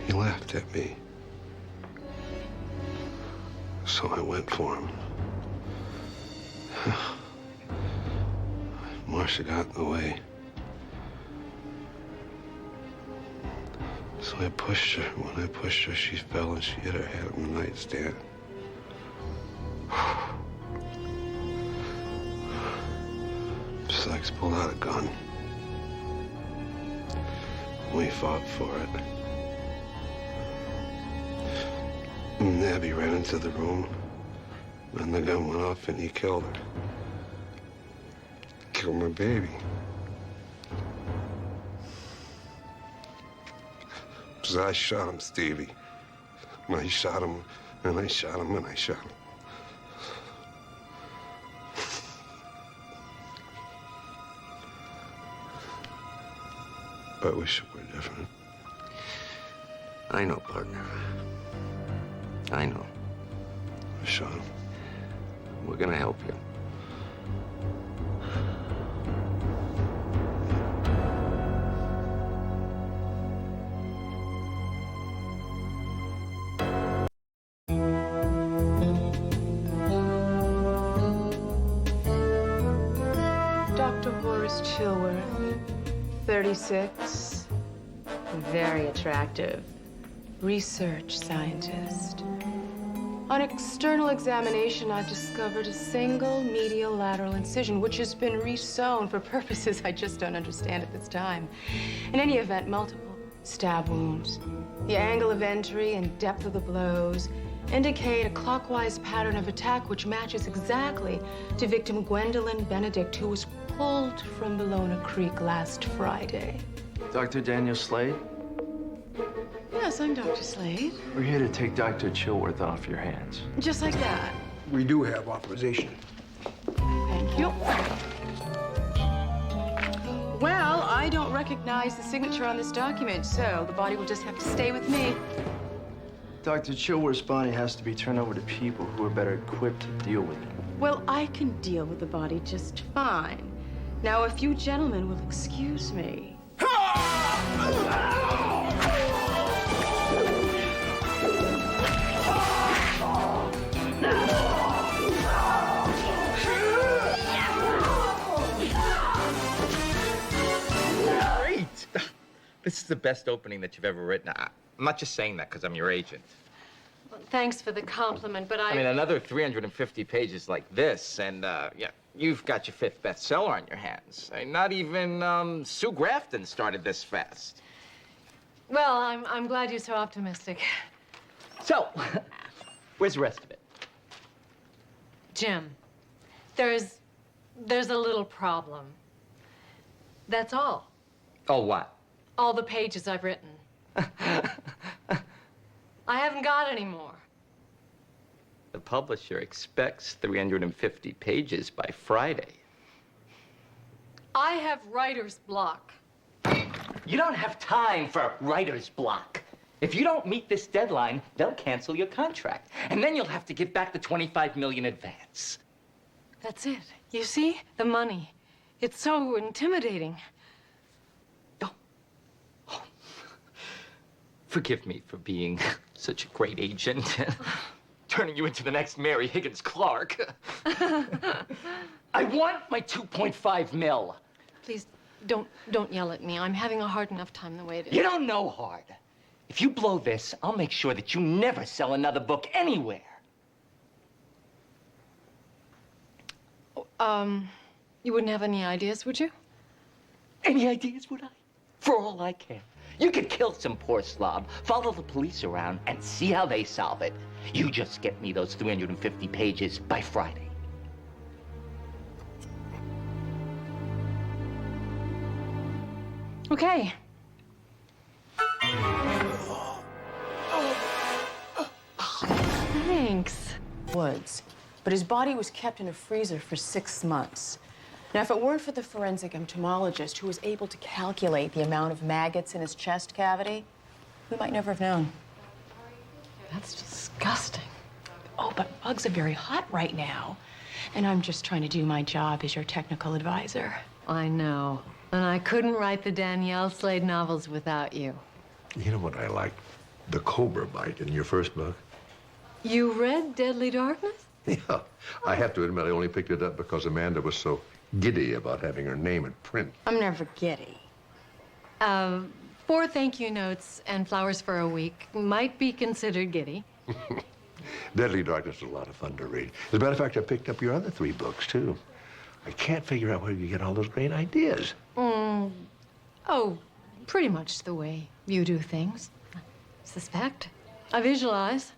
He laughed at me. So I went for him. Marcia got in the way. So I pushed her. When I pushed her, she fell and she hit her head on the nightstand. Sykes pulled out a gun. We fought for it. And Abby ran into the room, and the gun went off, and he killed her. Killed my baby. Because I shot him, Stevie. And I shot him, and I shot him, and I shot him. I wish it were different. I know, partner. I know. I shot him. We're gonna help you. Dr. Horace Chilworth, 36, very attractive, research scientist. On external examination, I've discovered a single medial lateral incision, which has been resewn for purposes I just don't understand at this time. In any event, multiple stab wounds. The angle of entry and depth of the blows indicate a clockwise pattern of attack which matches exactly to victim Gwendolyn Benedict, who was pulled from Bellona Creek last Friday. Dr. Daniel Slade? Yes, I'm Dr. Slade. We're here to take Dr. Chilworth off your hands. Just like that. We do have authorization. Thank you. Well, I don't recognize the signature on this document, so the body will just have to stay with me. Dr. Chilworth's body has to be turned over to people who are better equipped to deal with it. Well, I can deal with the body just fine. Now, if you gentlemen will excuse me. Great! This is the best opening that you've ever written. I'm not just saying that because I'm your agent. Well, thanks for the compliment, but I mean, another 350 pages like this, and yeah, you've got your 5th bestseller on your hands. Not even Sue Grafton started this fast. Well, I'm glad you're so optimistic. So, where's the rest of it? Jim, there's a little problem. That's all. Oh, what? All the pages I've written. I haven't got any more. The publisher expects 350 pages by Friday. I have writer's block. You don't have time for writer's block. If you don't meet this deadline, they'll cancel your contract. And then you'll have to give back the $25 million advance. That's it. You see? The money. It's so intimidating. Forgive me for being such a great agent. Turning you into the next Mary Higgins Clark. I want my 2.5 mil. Please, don't yell at me. I'm having a hard enough time the way it is. You don't know hard. If you blow this, I'll make sure that you never sell another book anywhere. You wouldn't have any ideas, would you? Any ideas, would I? For all I care. You could kill some poor slob, follow the police around, and see how they solve it. You just get me those 350 pages by Friday. Okay. Thanks. Woods. But his body was kept in a freezer for 6 months. Now, if it weren't for the forensic entomologist who was able to calculate the amount of maggots in his chest cavity, we might never have known. That's disgusting. Oh, but bugs are very hot right now. And I'm just trying to do my job as your technical advisor. I know. And I couldn't write the Danielle Slade novels without you. You know what I like? The cobra bite in your first book. You read Deadly Darkness? Yeah. I have to admit, I only picked it up because Amanda was so giddy about having her name in print. I'm never giddy. 4 thank you notes and flowers for a week might be considered giddy. Deadly Darkness is a lot of fun to read. As a matter of fact, I picked up your other 3 books, too. I can't figure out where you get all those great ideas. Oh, pretty much the way you do things. I suspect. I visualize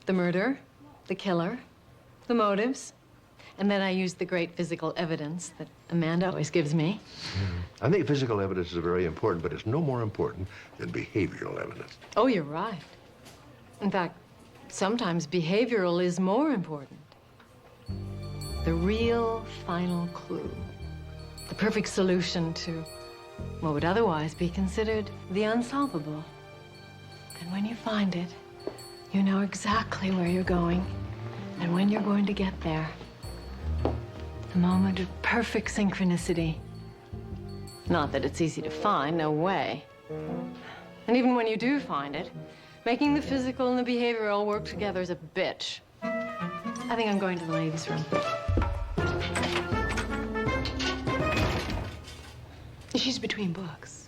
the murder, the killer, the motives, and then I use the great physical evidence that Amanda always gives me. I think physical evidence is very important, but it's no more important than behavioral evidence. Oh, you're right. In fact, sometimes behavioral is more important. The real final clue. The perfect solution to what would otherwise be considered the unsolvable. And when you find it, you know exactly where you're going and when you're going to get there. The moment of perfect synchronicity. Not that it's easy to find, no way. And even when you do find it, making the physical and the behavioral work together is a bitch. I think I'm going to the ladies' room. She's between books.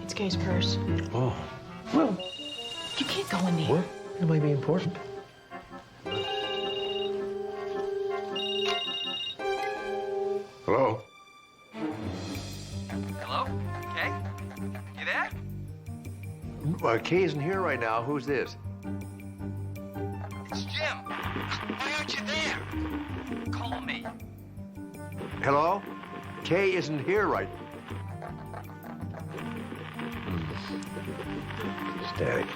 It's Kay's purse. Oh. Well, you can't go in there. What? It might be important. Hello? Hello? Kay? You there? Kay isn't here right now. Who's this? It's Jim. Why aren't you there? Call me. Hello? Kay isn't here right. Static.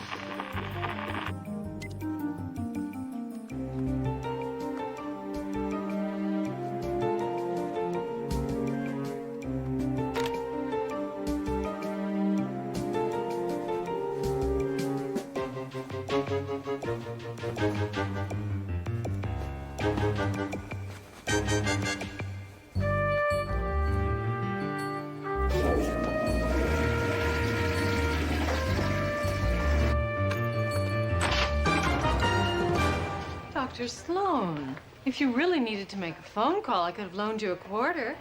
Dr. Sloan, if you really needed to make a phone call, I could have loaned you a quarter.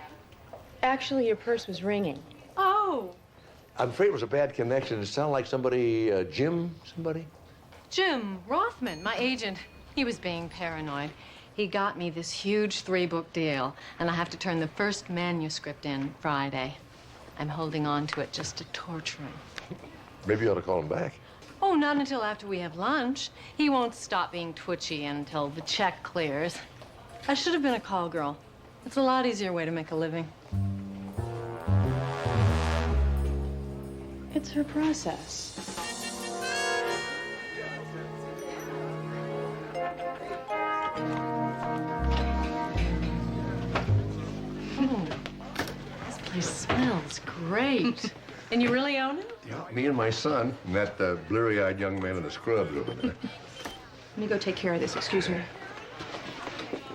Actually, your purse was ringing. Oh, I'm afraid it was a bad connection. It sounded like somebody, Jim, somebody? Jim Rothman, my agent. He was being paranoid. He got me this huge 3-book deal, and I have to turn the first manuscript in Friday. I'm holding on to it just to torture him. Maybe you ought to call him back. Oh, not until after we have lunch. He won't stop being twitchy until the check clears. I should have been a call girl. It's a lot easier way to make a living. It's her process. This place smells great. And you really own it? Yeah, me and my son, and that bleary-eyed young man in the scrubs over there. Let me go take care of this, excuse me.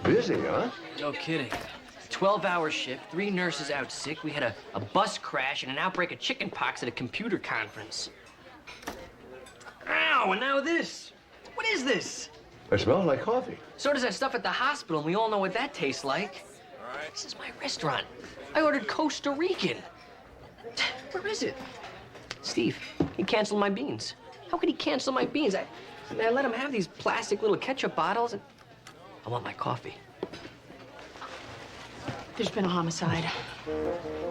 Busy, huh? No kidding. 12-hour shift, 3 nurses out sick. We had a bus crash and an outbreak of chickenpox at a computer conference. Ow, and now this. What is this? It smells like coffee. So does that stuff at the hospital, and we all know what that tastes like. This is my restaurant. I ordered Costa Rican. Where is it? Steve, he canceled my beans. How could he cancel my beans? I let him have these plastic little ketchup bottles, and I want my coffee. There's been a homicide.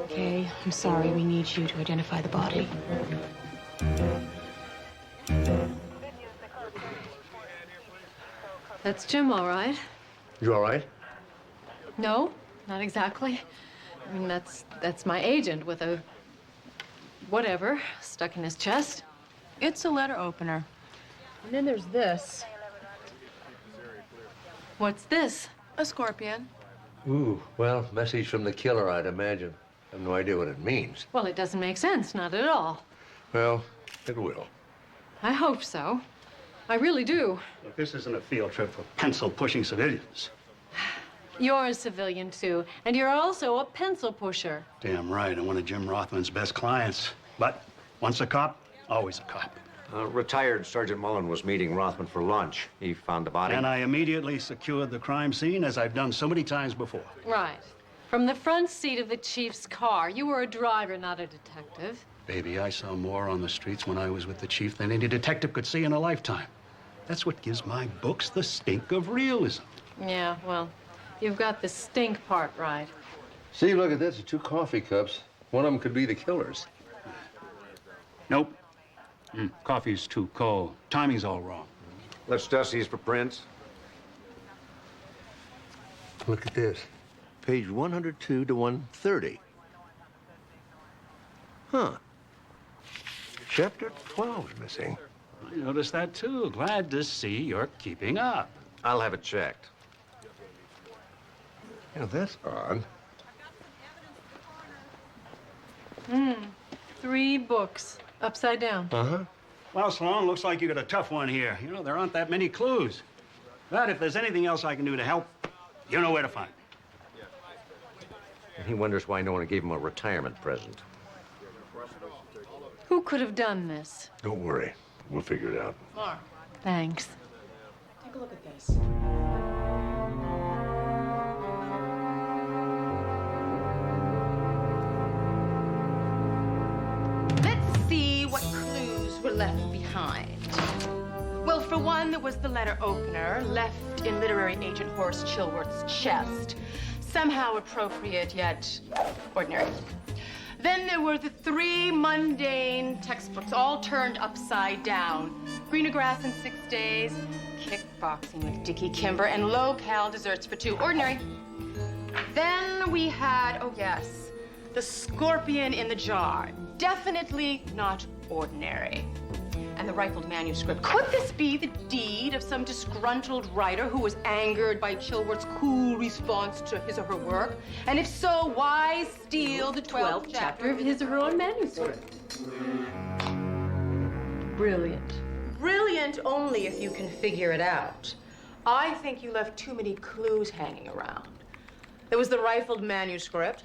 Okay, I'm sorry. We need you to identify the body. That's Jim, all right. You all right? No, not exactly. I mean, that's my agent with a whatever stuck in his chest. It's a letter opener. And then there's this. What's this? A scorpion. Ooh, well, message from the killer, I'd imagine. I have no idea what it means. Well, it doesn't make sense, not at all. Well, it will. I hope so. I really do. Look, this isn't a field trip for pencil-pushing civilians. You're a civilian, too, and you're also a pencil pusher. Damn right, I'm one of Jim Rothman's best clients. But once a cop, always a cop. Retired Sergeant Mullen was meeting Rothman for lunch. He found the body. And I immediately secured the crime scene, as I've done so many times before. Right. From the front seat of the chief's car. You were a driver, not a detective. Baby, I saw more on the streets when I was with the chief than any detective could see in a lifetime. That's what gives my books the stink of realism. Yeah, well, you've got the stink part right. See, look at this. 2 coffee cups. One of them could be the killer's. Nope. Coffee's too cold. Timing's all wrong. Let's dust these for prints. Look at this. Page 102 to 130. Huh. Chapter 12's missing. I noticed that, too. Glad to see you're keeping up. I'll have it checked. Yeah, that's odd. 3 books, upside down. Uh-huh. Well, Sloan, looks like you got a tough one here. You know, there aren't that many clues. But if there's anything else I can do to help, you know where to find me. And he wonders why no one gave him a retirement present. Who could have done this? Don't worry. We'll figure it out. Mark. Thanks. Take a look at this. Let's see what clues were left behind. Well, for one, there was the letter opener left in literary agent Horace Chilworth's chest. Somehow appropriate, yet ordinary. Then there were the 3 mundane textbooks, all turned upside down. Greener Grass in 6 Days, Kickboxing with Dickie Kimber, and Low-Cal Desserts for 2. Ordinary. Then we had, oh yes, the scorpion in the jar. Definitely not ordinary. And the rifled manuscript. Could this be the deed of some disgruntled writer who was angered by Chilworth's cool response to his or her work? And if so, why steal the 12th chapter of his or her own manuscript? Brilliant. Brilliant only if you can figure it out. I think you left too many clues hanging around. There was the rifled manuscript,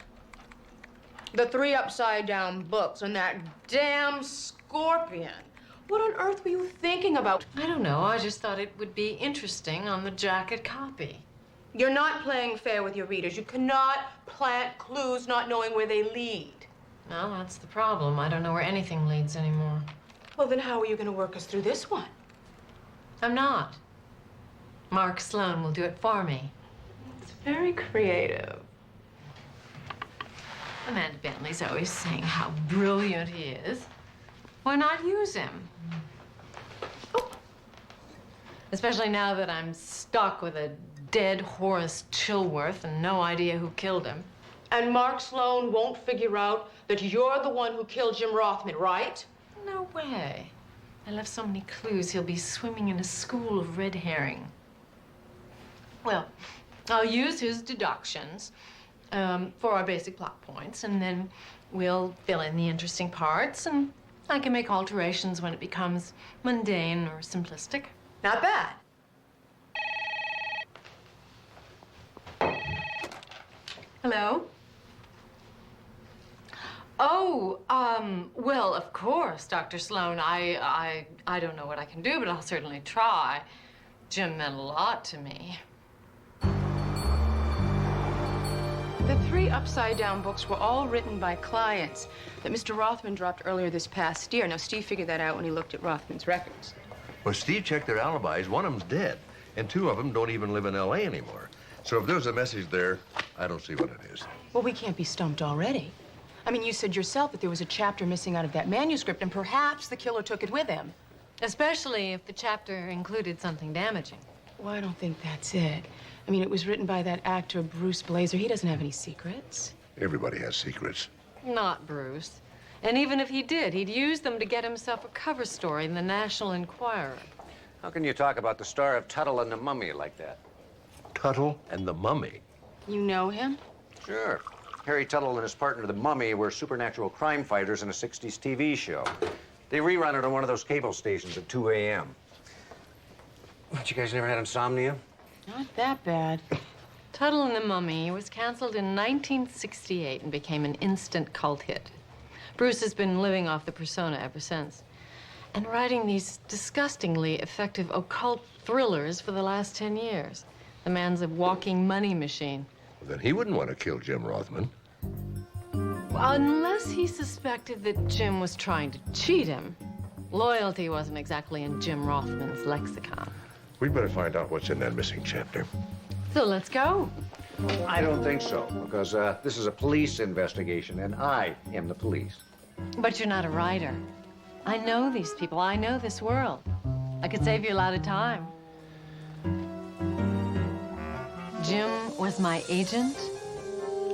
the 3 upside-down books, and that damn scorpion. What on earth were you thinking about? I don't know. I just thought it would be interesting on the jacket copy. You're not playing fair with your readers. You cannot plant clues not knowing where they lead. Well, that's the problem. I don't know where anything leads anymore. Well, then how are you going to work us through this one? I'm not. Mark Sloan will do it for me. It's very creative. Amanda Bentley's always saying how brilliant he is. Why not use him? Oh. Especially now that I'm stuck with a dead Horace Chilworth and no idea who killed him. And Mark Sloan won't figure out that you're the one who killed Jim Rothman, right? No way. I left so many clues he'll be swimming in a school of red herring. Well, I'll use his deductions for our basic plot points, and then we'll fill in the interesting parts, and I can make alterations when it becomes mundane or simplistic. Not bad. Hello? Oh, well, of course, Dr. Sloan. I don't know what I can do, but I'll certainly try. Jim meant a lot to me. The 3 upside-down books were all written by clients that Mr. Rothman dropped earlier this past year. Now, Steve figured that out when he looked at Rothman's records. Well, Steve checked their alibis. One of them's dead, and 2 of them don't even live in L.A. anymore. So if there's a message there, I don't see what it is. Well, we can't be stumped already. I mean, you said yourself that there was a chapter missing out of that manuscript, and perhaps the killer took it with him. Especially if the chapter included something damaging. Well, I don't think that's it. I mean, it was written by that actor, Bruce Blazer. He doesn't have any secrets. Everybody has secrets. Not Bruce. And even if he did, he'd use them to get himself a cover story in the National Enquirer. How can you talk about the star of Tuttle and the Mummy like that? Tuttle and the Mummy? You know him? Sure. Harry Tuttle and his partner, the Mummy, were supernatural crime fighters in a 60s TV show. They rerun it on one of those cable stations at 2 a.m. What, you guys never had insomnia? Not that bad. Tuttle and the Mummy was canceled in 1968 and became an instant cult hit. Bruce has been living off the persona ever since, and writing these disgustingly effective occult thrillers for the last 10 years. The man's a walking money machine. Well, then he wouldn't want to kill Jim Rothman. Unless he suspected that Jim was trying to cheat him. Loyalty wasn't exactly in Jim Rothman's lexicon. We'd better find out what's in that missing chapter. So let's go. I don't think so, because this is a police investigation, and I am the police. But you're not a writer. I know these people. I know this world. I could save you a lot of time. Jim was my agent.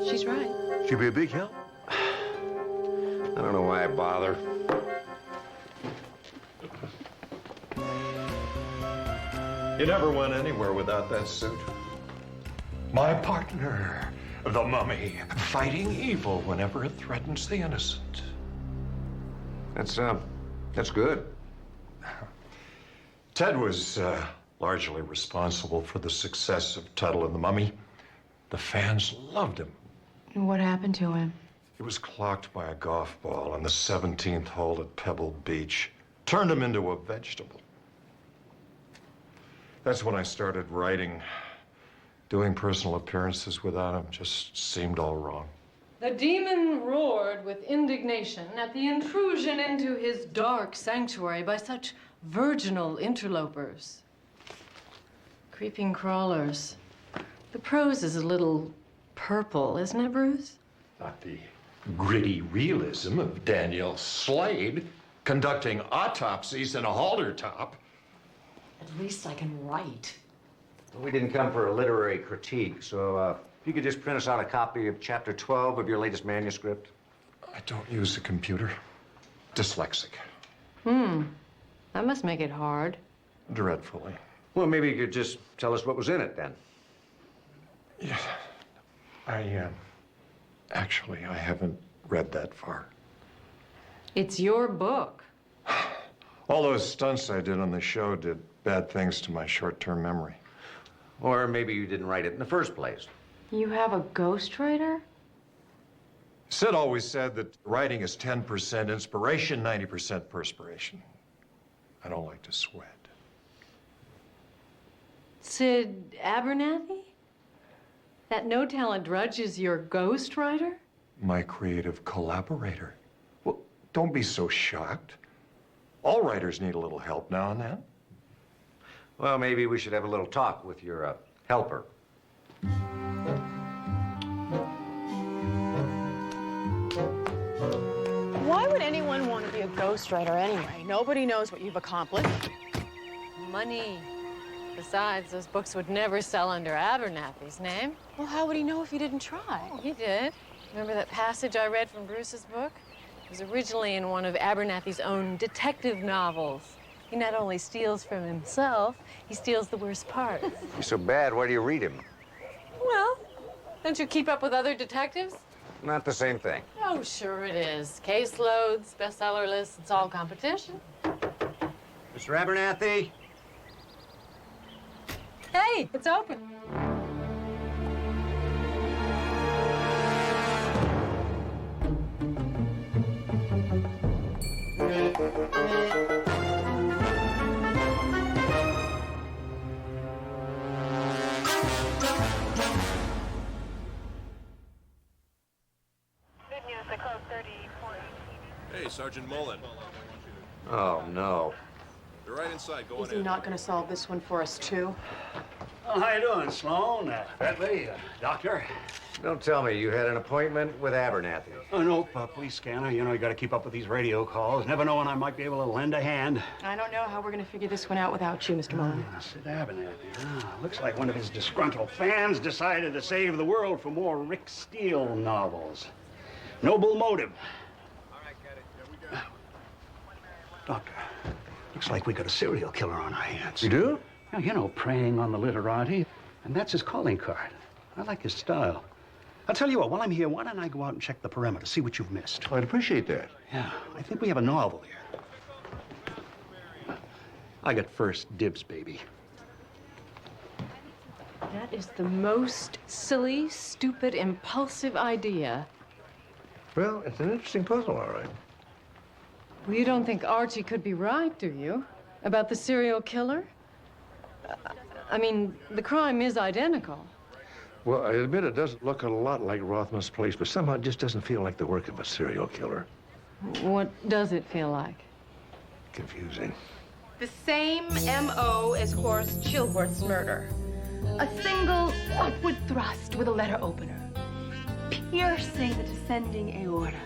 She's right. She'd be a big help. I don't know why I bother. You never went anywhere without that suit. My partner, the Mummy, fighting evil whenever it threatens the innocent. That's good. Ted was largely responsible for the success of Tuttle and the Mummy. The fans loved him. What happened to him? He was clocked by a golf ball on the 17th hole at Pebble Beach. Turned him into a vegetable. That's when I started writing. Doing personal appearances without him just seemed all wrong. The demon roared with indignation at the intrusion into his dark sanctuary by such virginal interlopers. Creeping crawlers. The prose is a little purple, isn't it, Bruce? Not the gritty realism of Daniel Slade conducting autopsies in a halter top. At least I can write. We didn't come for a literary critique, so if you could just print us out a copy of Chapter 12 of your latest manuscript. I don't use the computer. Dyslexic. That must make it hard. Dreadfully. Well, maybe you could just tell us what was in it, then. Yeah. Actually, I haven't read that far. It's your book. All those stunts I did on the show did bad things to my short-term memory. Or maybe you didn't write it in the first place. You have a ghostwriter? Sid always said that writing is 10% inspiration, 90% perspiration. I don't like to sweat. Sid Abernathy? That no-talent drudge is your ghostwriter? My creative collaborator. Well, don't be so shocked. All writers need a little help now and then. Well, maybe we should have a little talk with your helper. Why would anyone want to be a ghostwriter anyway? Nobody knows what you've accomplished. Money. Besides, those books would never sell under Abernathy's name. Well, how would he know if he didn't try? Oh, he did. Remember that passage I read from Bruce's book? It was originally in one of Abernathy's own detective novels. He not only steals from himself, he steals the worst parts. He's so bad, why do you read him? Well, don't you keep up with other detectives? Not the same thing. Oh, sure it is. Caseloads, bestseller lists, it's all competition. Mr. Abernathy? Hey, it's open. Hey, Sergeant Mullen. Oh, no. You're right inside. Go on Is he in. not going to solve this one for us, too? Oh, how you doing, Sloan? Bentley, doctor? Don't tell me you had an appointment with Abernathy. Oh, no, police scanner. You know, you got to keep up with these radio calls. Never know when I might be able to lend a hand. I don't know how we're going to figure this one out without you, Mr. Mullen. Sid Abernathy. Looks like one of his disgruntled fans decided to save the world for more Rick Steele novels. Noble motive. Doctor, looks like we got a serial killer on our hands. You do? Yeah, you know, preying on the literati. And that's his calling card. I like his style. I'll tell you what, while I'm here, why don't I go out and check the perimeter, see what you've missed? I'd appreciate that. Yeah, I think we have a novel here. I got first dibs, baby. That is the most silly, stupid, impulsive idea. Well, it's an interesting puzzle, all right. Well, you don't think Archie could be right, do you? About the serial killer? I mean, the crime is identical. Well, I admit it doesn't look a lot like Rothman's place, but somehow it just doesn't feel like the work of a serial killer. What does it feel like? Confusing. The same M.O. as Horace Chilworth's murder. A single upward thrust with a letter opener, piercing the descending aorta,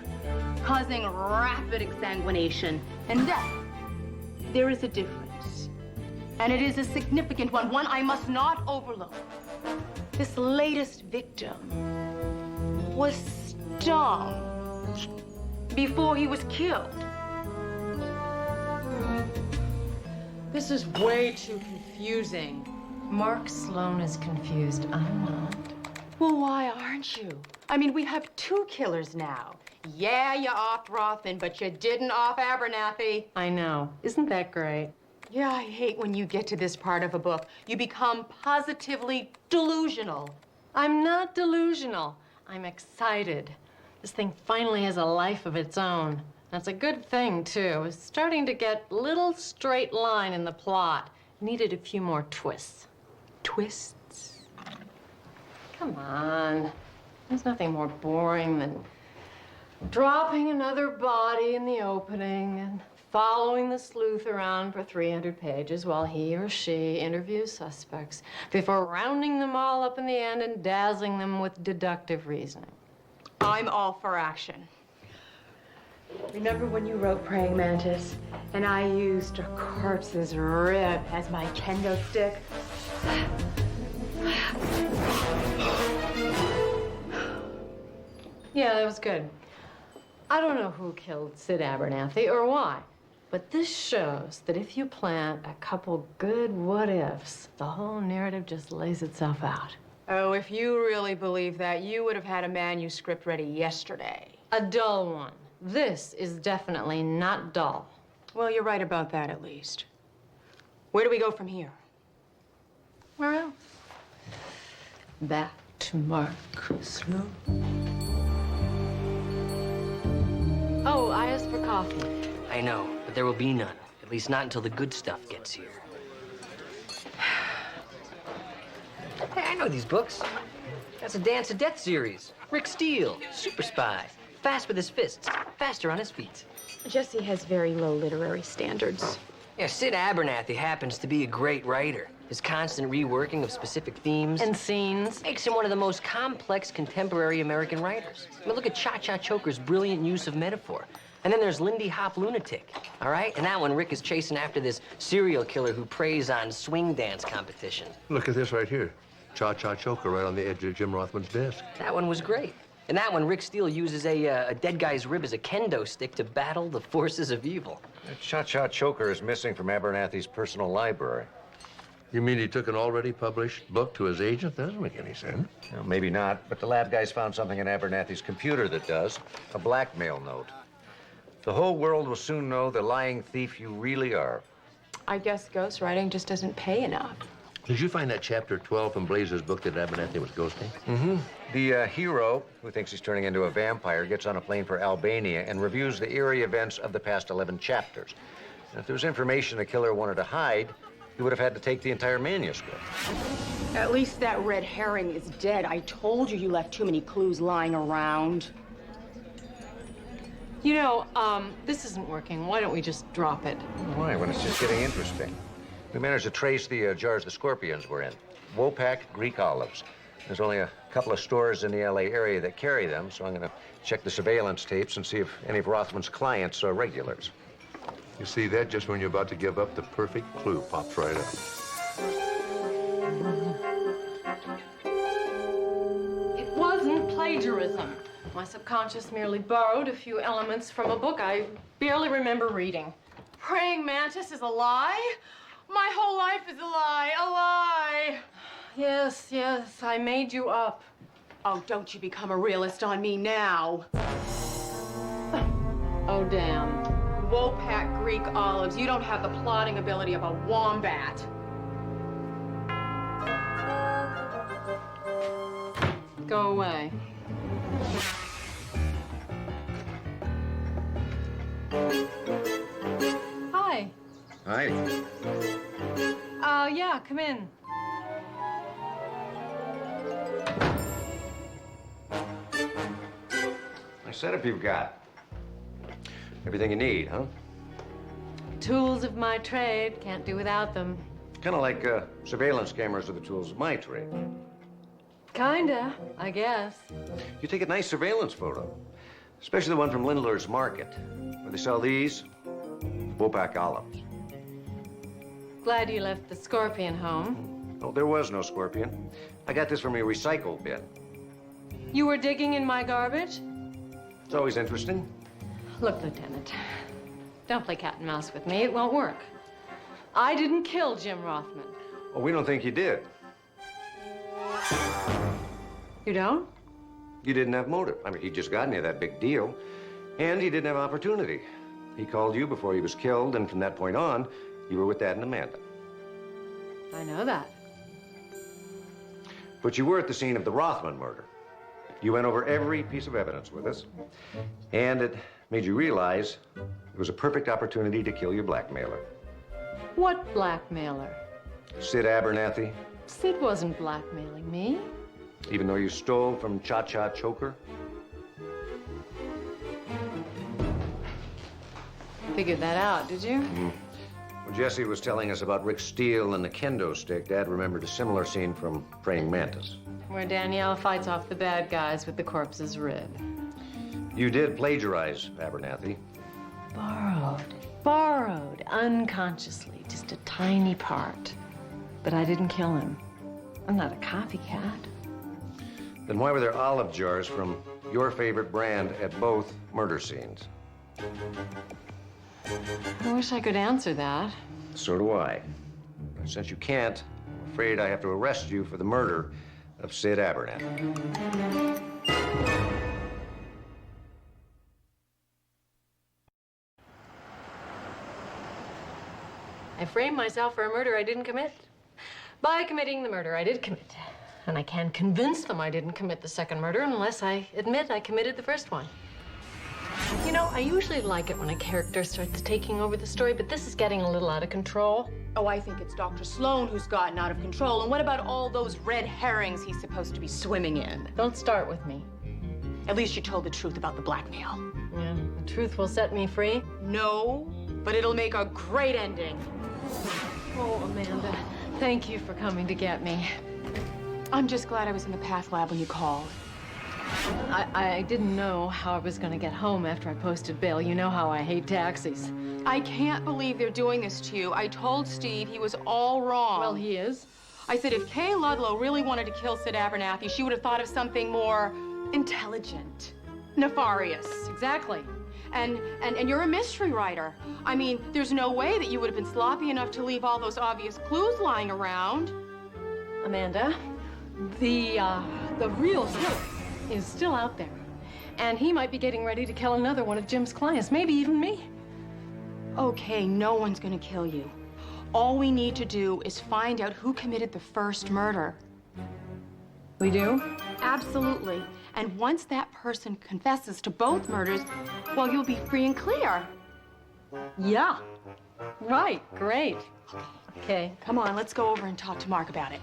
causing rapid exsanguination and death. There is a difference, and it is a significant one, one I must not overlook. This latest victim was stung before he was killed. This is way too confusing. Mark Sloan is confused. I'm not. Well, why aren't you? I mean, we have two killers now. Yeah, you offed Rothman, but you didn't off Abernathy. I know. Isn't that great? Yeah, I hate when you get to this part of a book. You become positively delusional. I'm not delusional. I'm excited. This thing finally has a life of its own. That's a good thing, too. It's starting to get a little straight line in the plot. Needed a few more twists. Twists? Come on. There's nothing more boring than dropping another body in the opening and following the sleuth around for 300 pages while he or she interviews suspects before rounding them all up in the end and dazzling them with deductive reasoning. I'm all for action. Remember when you wrote Praying Mantis and I used a corpse's rib as my kendo stick? Yeah, that was good. I don't know who killed Sid Abernathy or why, but this shows that if you plant a couple good what-ifs, the whole narrative just lays itself out. Oh, if you really believe that, you would have had a manuscript ready yesterday. A dull one. This is definitely not dull. Well, you're right about that, at least. Where do we go from here? Where else? Back to Mark Sloan. Oh, I asked for coffee. I know, but there will be none. At least not until the good stuff gets here. Hey, I know these books. That's a Dance of Death series. Rick Steele, super spy. Fast with his fists, faster on his feet. Jesse has very low literary standards. Yeah, Sid Abernathy happens to be a great writer. His constant reworking of specific themes And scenes. makes him one of the most complex contemporary American writers. I mean, look at Cha-Cha Choker's brilliant use of metaphor. And then there's Lindy Hop Lunatic, all right? And that one, Rick is chasing after this serial killer who preys on swing dance competition. Look at this right here. Cha-Cha Choker right on the edge of Jim Rothman's desk. That one was great. And that one, Rick Steele uses a dead guy's rib as a kendo stick to battle the forces of evil. That Cha-Cha Choker is missing from Abernathy's personal library. You mean he took an already published book to his agent? That doesn't make any sense. Well, maybe not, but the lab guys found something in Abernathy's computer that does. A blackmail note. The whole world will soon know the lying thief you really are. I guess ghostwriting just doesn't pay enough. Did you find that chapter 12 from Blazer's book that Abernathy was ghosting? Mm-hmm. The hero, who thinks he's turning into a vampire, gets on a plane for Albania and reviews the eerie events of the past 11 chapters. And if there was information the killer wanted to hide, he would have had to take the entire manuscript. At least that red herring is dead. I told you left too many clues lying around. You know, this isn't working. Why don't we just drop it? Why, when it's just getting interesting? We managed to trace the jars the scorpions were in. Wopak Greek olives. There's only a couple of stores in the LA area that carry them, so I'm gonna check the surveillance tapes and see if any of Rothman's clients are regulars. You see that just when you're about to give up, the perfect clue pops right up. It wasn't plagiarism. My subconscious merely borrowed a few elements from a book I barely remember reading. Praying mantis is a lie? My whole life is a lie, a lie. Yes, yes, I made you up. Oh, don't you become a realist on me now. Oh, damn. Wopak Greek olives. You don't have the plotting ability of a wombat. Go away. Hi. Hi. Yeah, come in. Nice setup you've got. Everything you need, huh? Tools of my trade. Can't do without them. Kind of like surveillance cameras are the tools of my trade. Kinda, I guess. You take a nice surveillance photo, especially the one from Lindler's Market, where they sell these Wopak olives. Glad you left the scorpion home. Oh, there was no scorpion. I got this from a recycle bin. You were digging in my garbage? It's always interesting. Look, Lieutenant, don't play cat and mouse with me. It won't work. I didn't kill Jim Rothman. Well, we don't think you did. You don't? You didn't have motive. I mean, he'd just gotten you that big deal, and he didn't have opportunity. He called you before he was killed, and from that point on, you were with Dad and Amanda. I know that. But you were at the scene of the Rothman murder. You went over every piece of evidence with us, and it made you realize it was a perfect opportunity to kill your blackmailer. What blackmailer? Sid Abernathy, Sid wasn't blackmailing me. even though you stole from Cha-Cha Choker. Figured that out, did you? When Jesse was telling us about Rick Steele and the kendo stick, Dad remembered a similar scene from Praying Mantis. Where Danielle fights off the bad guys with the corpse's rib. You did plagiarize Abernathy. Borrowed, unconsciously, just a tiny part. But I didn't kill him. I'm not a copycat. Then why were there olive jars from your favorite brand at both murder scenes? I wish I could answer that. So do I. Since you can't, I'm afraid I have to arrest you for the murder of Sid Abernathy. I framed myself for a murder I didn't commit by committing the murder I did commit. And I can't convince them I didn't commit the second murder unless I admit I committed the first one. You know, I usually like it when a character starts taking over the story, but this is getting a little out of control. Oh, I think it's Dr. Sloan who's gotten out of control. And what about all those red herrings he's supposed to be swimming in? Don't start with me. At least you told the truth about the blackmail. Yeah, the truth will set me free. No, but it'll make a great ending. Oh, Amanda, thank you for coming to get me. I'm just glad I was in the path lab when you called. I didn't know how I was going to get home after I posted bail. You know how I hate taxis. I can't believe they're doing this to you. I told Steve he was all wrong. Well, he is. I said if Kay Ludlow really wanted to kill Sid Abernathy, she would have thought of something more intelligent, nefarious. Exactly. And you're a mystery writer. I mean, there's no way that you would have been sloppy enough to leave all those obvious clues lying around. Amanda, the real killer is still out there. And he might be getting ready to kill another one of Jim's clients, maybe even me. Okay, no one's gonna kill you. All we need to do is find out who committed the first murder. We do? Absolutely. And once that person confesses to both murders, well, you'll be free and clear. Yeah. Right, great. Okay. Come on, let's go over and talk to Mark about it.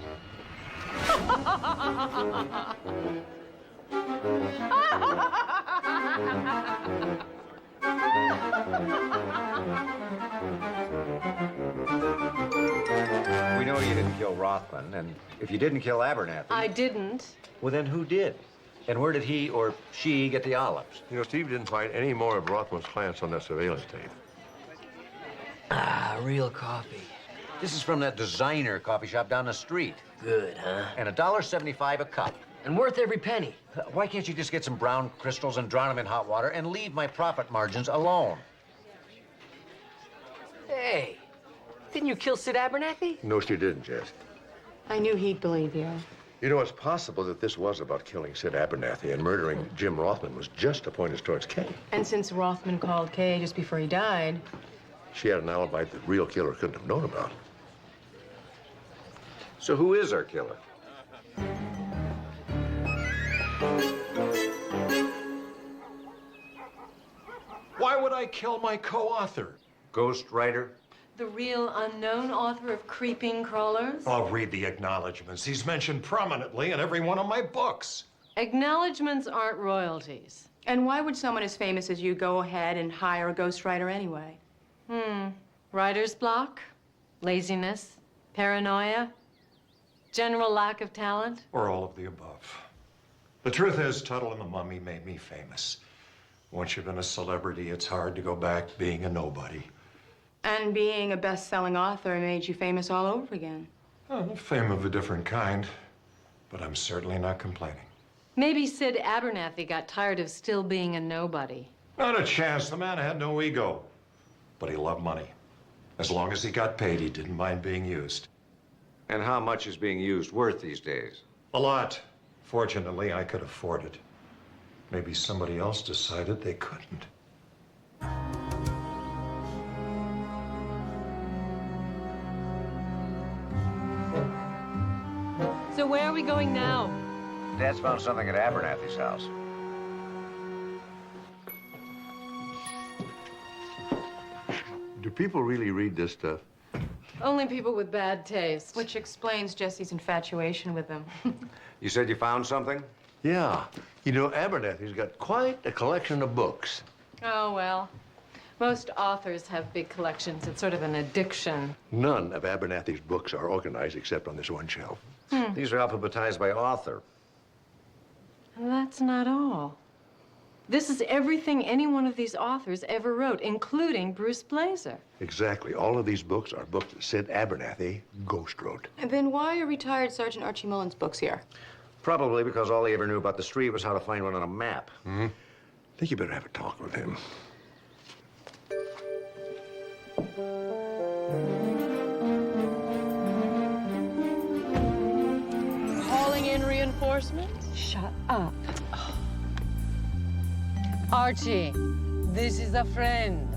We know you didn't kill Rothman, and if you didn't kill Abernathy... I didn't. Well, then who did? And where did he or she get the olives? You know, Steve didn't find any more of Rothman's clients on that surveillance tape. Ah, real coffee. This is from that designer coffee shop down the street. Good, huh? And $1.75 a cup. And worth every penny. Why can't you just get some brown crystals and drown them in hot water and leave my profit margins alone? Hey, didn't you kill Sid Abernathy? No, she didn't, Jess. I knew he'd believe you. You know, it's possible that this was about killing Sid Abernathy, and murdering Jim Rothman was just to point us towards Kay. And since Rothman called Kay just before he died... She had an alibi the real killer couldn't have known about. So who is our killer? Why would I kill my co-author? Ghost writer? The real unknown author of Creeping Crawlers? I'll read the acknowledgments. He's mentioned prominently in every one of my books. Acknowledgements aren't royalties. And why would someone as famous as you go ahead and hire a ghostwriter anyway? Writer's block? Laziness? Paranoia? General lack of talent? Or all of the above. The truth is, Tuttle and the Mummy made me famous. Once you've been a celebrity, it's hard to go back being a nobody. And being a best-selling author made you famous all over again. Fame of a different kind, but I'm certainly not complaining. Maybe Sid Abernathy got tired of still being a nobody. Not a chance. The man had no ego. But he loved money. As long as he got paid, he didn't mind being used. And how much is being used worth these days? A lot. Fortunately, I could afford it. Maybe somebody else decided they couldn't. So where are we going now? Dad's found something at Abernathy's house. Do people really read this stuff? Only people with bad taste. Which explains Jesse's infatuation with him. You said you found something? Yeah. You know, Abernathy's got quite a collection of books. Oh, well. Most authors have big collections. It's sort of an addiction. None of Abernathy's books are organized except on this one shelf. These are alphabetized by author. And that's not all. This is everything any one of these authors ever wrote, including Bruce Blazer. Exactly. All of these books are books that Sid Abernathy ghost wrote. And then why are retired Sergeant Archie Mullins' books here? Probably because all he ever knew about the street was how to find one on a map. I think you better have a talk with him. Calling in reinforcements? Shut up. Archie, this is a friend.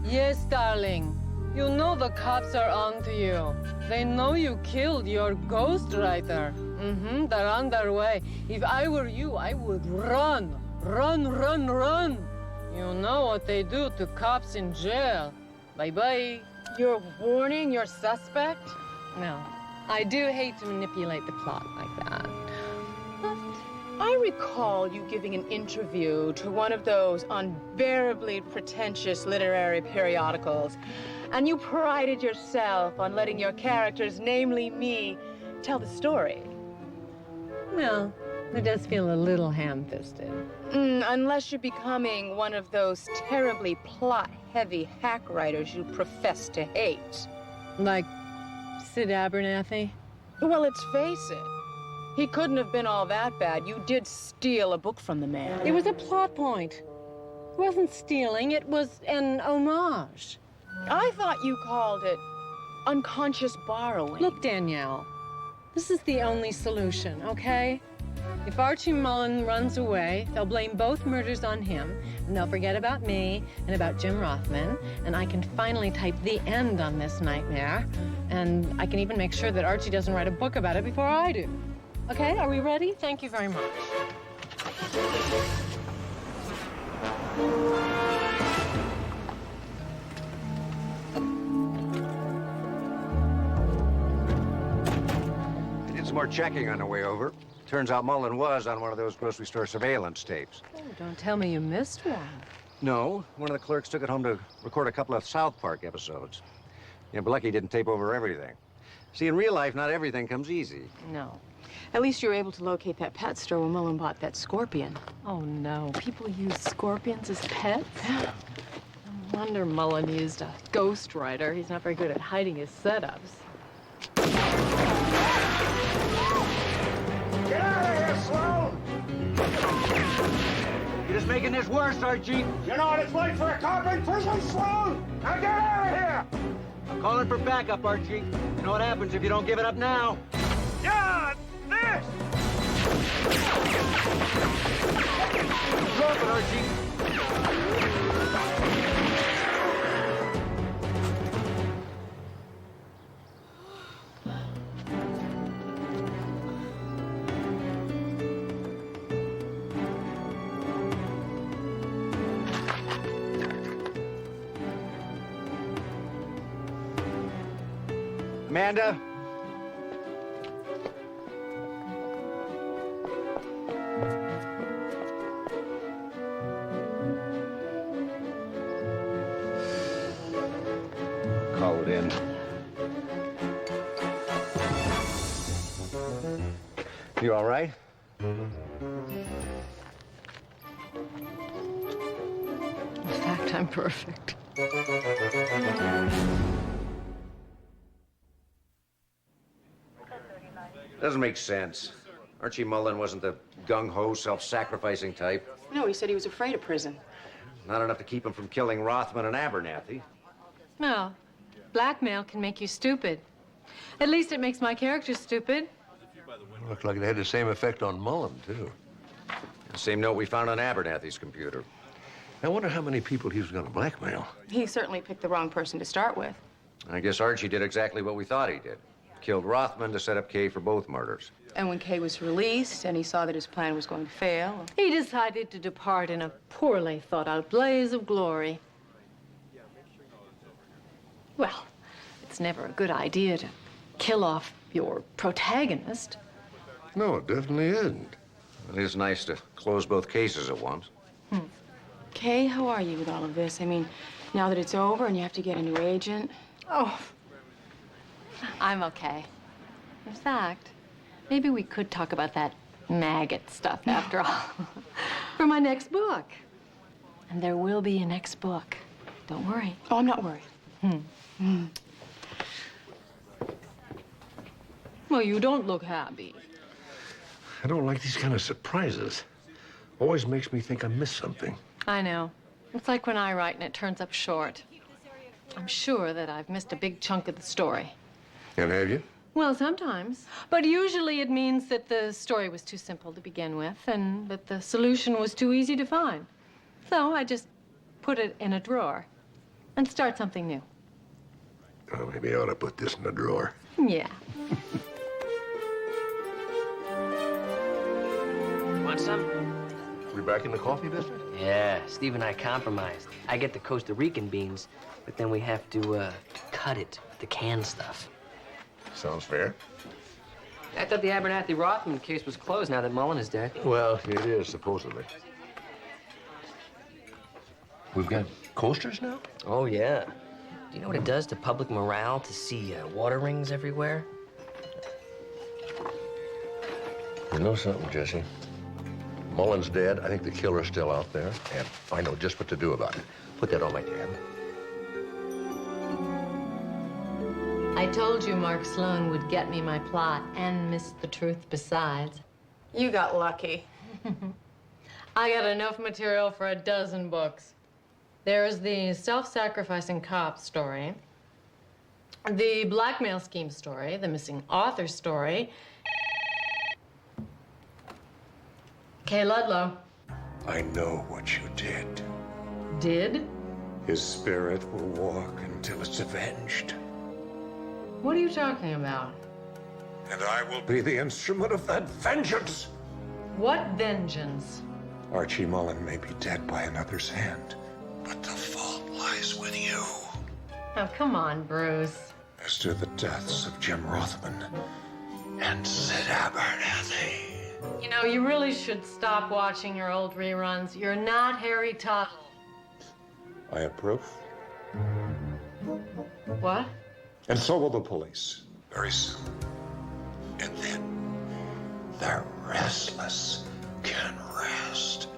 Yes, darling. You know the cops are on to you. They know you killed your ghostwriter. They're on their way. If I were you, I would run. Run, run, run. You know what they do to cops in jail. Bye-bye. You're warning your suspect? No. I do hate to manipulate the plot like that. I recall you giving an interview to one of those unbearably pretentious literary periodicals, and you prided yourself on letting your characters, namely me, tell the story. Well, it does feel a little ham-fisted. Unless you're becoming one of those terribly plot-heavy hack writers you profess to hate. Like Sid Abernathy? Well, let's face it. He couldn't have been all that bad. You did steal a book from the man. It was a plot point. It wasn't stealing, it was an homage. I thought you called it unconscious borrowing. Look, Danielle, this is the only solution, okay? If Archie Mullen runs away, they'll blame both murders on him, and they'll forget about me and about Jim Rothman, and I can finally type the end on this nightmare, and I can even make sure that Archie doesn't write a book about it before I do. Okay, are we ready? Thank you very much. I did some more checking on the way over. Turns out Mullen was on one of those grocery store surveillance tapes. Oh, don't tell me you missed one. No, one of the clerks took it home to record a couple of South Park episodes. Yeah, but lucky he didn't tape over everything. See, in real life, not everything comes easy. No. At least you were able to locate that pet store where Mullen bought that scorpion. Oh, no. People use scorpions as pets? No wonder Mullen used a ghostwriter. He's not very good at hiding his setups. Get out of here, Sloan! You're just making this worse, Archie. You know what it's like for a cop in prison, Sloan? Now get out of here! I'm calling for backup, Archie. You know what happens if you don't give it up now. Yeah, this! Drop it, Archie. Amanda? Call it in. You all right? In fact, I'm perfect. Doesn't make sense. Archie Mullen wasn't the gung-ho, self-sacrificing type. No, he said he was afraid of prison. Not enough to keep him from killing Rothman and Abernathy. Well, blackmail can make you stupid. At least it makes my character stupid. Looked like it had the same effect on Mullen, too. The same note we found on Abernathy's computer. I wonder how many people he was going to blackmail. He certainly picked the wrong person to start with. I guess Archie did exactly what we thought he did. Killed Rothman to set up Kay for both murders. And when Kay was released and he saw that his plan was going to fail... He decided to depart in a poorly thought-out blaze of glory. Well, it's never a good idea to kill off your protagonist. No, it definitely isn't. It is nice to close both cases at once. Kay, how are you with all of this? I mean, now that it's over and you have to get a new agent... Oh, I'm okay. In fact, maybe we could talk about that maggot stuff after all. For my next book. And there will be a next book. Don't worry. Oh, I'm not worried. Well, you don't look happy. I don't like these kind of surprises. Always makes me think I missed something. I know. It's like when I write and it turns up short. I'm sure that I've missed a big chunk of the story. And have you? Well, sometimes. But usually it means that the story was too simple to begin with and that the solution was too easy to find. So I just put it in a drawer and start something new. Oh, maybe I ought to put this in the drawer. Yeah. Want some? We back in the coffee business? Yeah, Steve and I compromised. I get the Costa Rican beans, but then we have to cut it with the canned stuff. Sounds fair. I thought the Abernathy Rothman case was closed now that Mullen is dead. Well, it is, supposedly. We've got coasters now? Oh, yeah. Do you know what it does to public morale to see water rings everywhere? You know something, Jesse? Mullen's dead. I think the killer's still out there, and I know just what to do about it. Put that on my tab. I told you Mark Sloan would get me my plot and miss the truth besides. You got lucky. I got enough material for a dozen books. There's the self-sacrificing cop story, the blackmail scheme story, the missing author story. Kay Ludlow. I know what you did. Did? His spirit will walk until it's avenged. What are you talking about? And I will be the instrument of that vengeance. What vengeance? Archie Mullen may be dead by another's hand, but the fault lies with you. Oh, come on, Bruce. As to the deaths of Jim Rothman and Sid Abernathy. You know, you really should stop watching your old reruns. You're not Harry Tuttle. I approve. What? And so will the police, very soon. And then the restless can rest.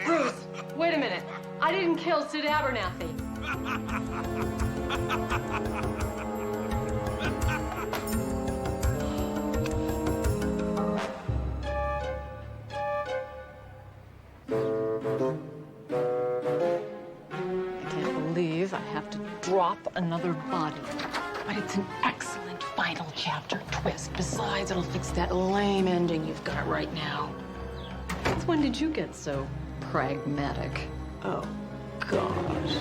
Bruce, wait a minute. I didn't kill Sid Abernathy. I have to drop another body. But it's an excellent final chapter twist. Besides, it'll fix that lame ending you've got right now. Since when did you get so pragmatic? Oh, gosh.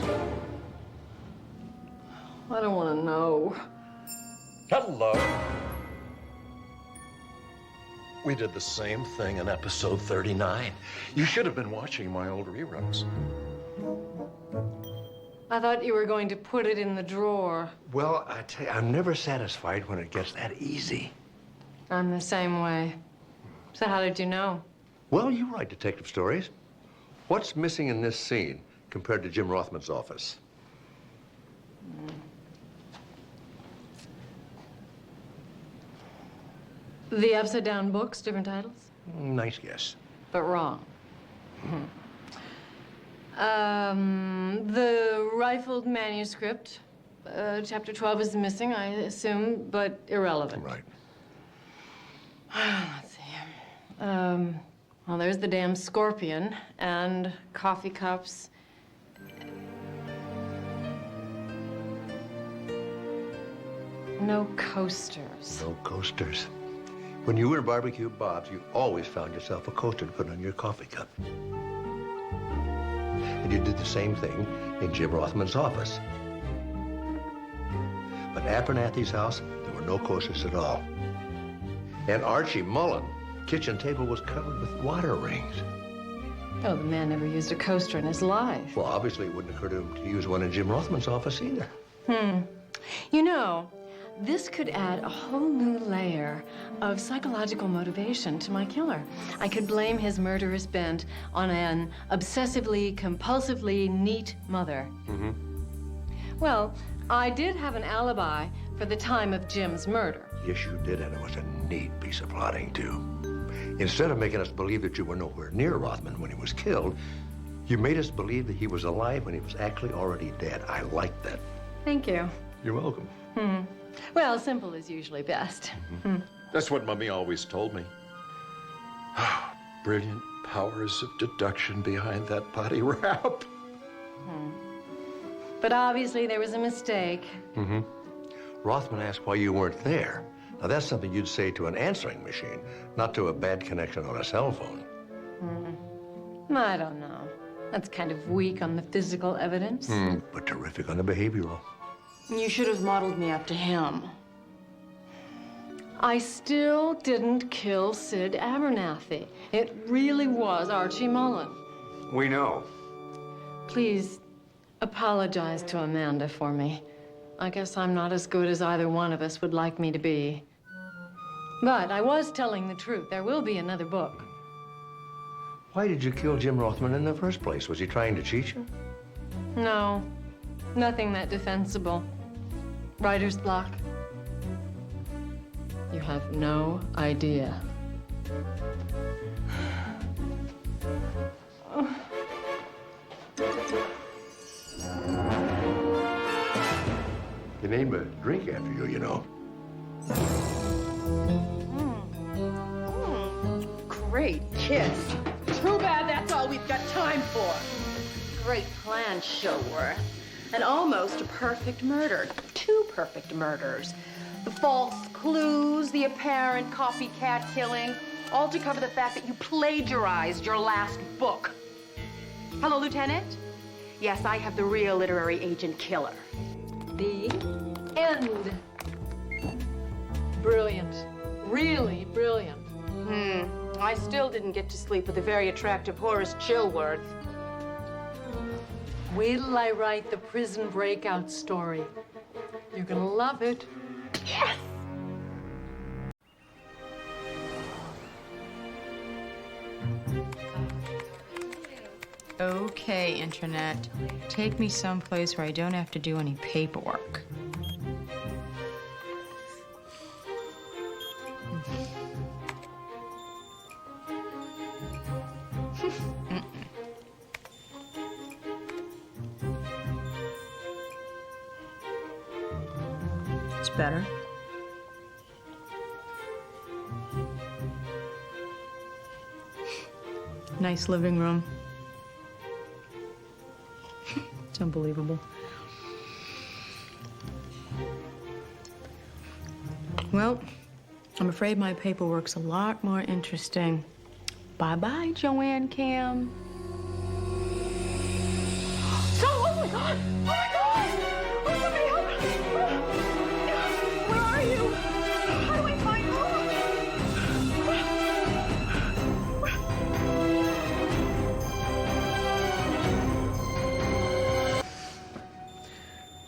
I don't want to know. Hello. We did the same thing in episode 39. You should have been watching my old reruns. I thought you were going to put it in the drawer. Well, I tell you, I'm never satisfied when it gets that easy. I'm the same way. So how did you know? Well, you write detective stories. What's missing in this scene compared to Jim Rothman's office? The Upside Down books, different titles? Nice guess. But wrong. The rifled manuscript, chapter 12 is missing, I assume, but irrelevant. Right. Let's see. Well, there's the damn scorpion and coffee cups. No coasters. No coasters. When you were in Barbecue Bob's, you always found yourself a coaster to put on your coffee cup. And you did the same thing in Jim Rothman's office. But at Abernathy's house, there were no coasters at all. And Archie Mullen, kitchen table was covered with water rings. Oh, the man never used a coaster in his life. Well, obviously it wouldn't occur to him to use one in Jim Rothman's office either. You know, this could add a whole new layer of psychological motivation to my killer. I could blame his murderous bent on an obsessively, compulsively neat mother. Well, I did have an alibi for the time of Jim's murder. Yes, you did, and it was a neat piece of plotting, too. Instead of making us believe that you were nowhere near Rothman when he was killed, you made us believe that he was alive when he was actually already dead. I like that. Thank you. You're welcome. Well, simple is usually best. That's what Mummy always told me. Brilliant powers of deduction behind that body wrap. But obviously there was a mistake. Rothman asked why you weren't there. Now, that's something you'd say to an answering machine, not to a bad connection on a cell phone. I don't know. That's kind of weak on the physical evidence. But terrific on the behavioral. You should have modeled me after him. I still didn't kill Sid Abernathy. It really was Archie Mullen. We know. Please apologize to Amanda for me. I guess I'm not as good as either one of us would like me to be. But I was telling the truth. There will be another book. Why did you kill Jim Rothman in the first place? Was he trying to cheat you? No, nothing that defensible. Writer's block. You have no idea. You named a drink after you, you know. Great kiss. Too bad that's all we've got time for. Great plan, Showworth. And almost a perfect murder. Two perfect murders. The false clues, the apparent copycat killing, all to cover the fact that you plagiarized your last book. Hello, Lieutenant? Yes, I have the real literary agent killer. The end. Brilliant. Really brilliant. I still didn't get to sleep with the very attractive Horace Chilworth. Wait till I write the prison breakout story. You're gonna love it. Yes! Okay, Internet. Take me someplace where I don't have to do any paperwork. It's better. Nice living room. It's unbelievable. Well, I'm afraid my paperwork's a lot more interesting. Bye-bye, Joanne Cam. Oh my God! Oh my God! Oh, somebody help me! Where are you? How do I find you?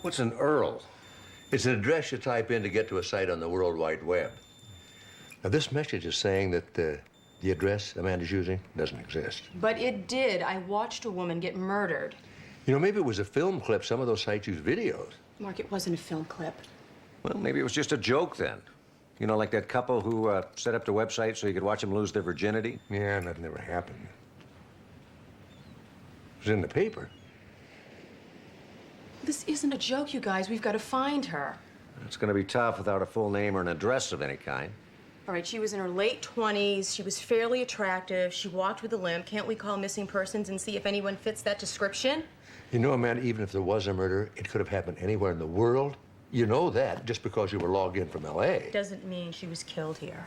What's an URL? It's an address you type in to get to a site on the World Wide Web. Now, this message is saying that the address Amanda's using doesn't exist. But it did. I watched a woman get murdered. You know, maybe it was a film clip. Some of those sites use videos. Mark, it wasn't a film clip. Well, maybe it was just a joke then. You know, like that couple who set up the website so you could watch them lose their virginity? Yeah, that never happened. It was in the paper. This isn't a joke, you guys. We've got to find her. It's going to be tough without a full name or an address of any kind. All right, she was in her late 20s. She was fairly attractive. She walked with a limp. Can't we call missing persons and see if anyone fits that description? You know, Amanda, even if there was a murder, it could have happened anywhere in the world. You know that just because you were logged in from L.A. Doesn't mean she was killed here.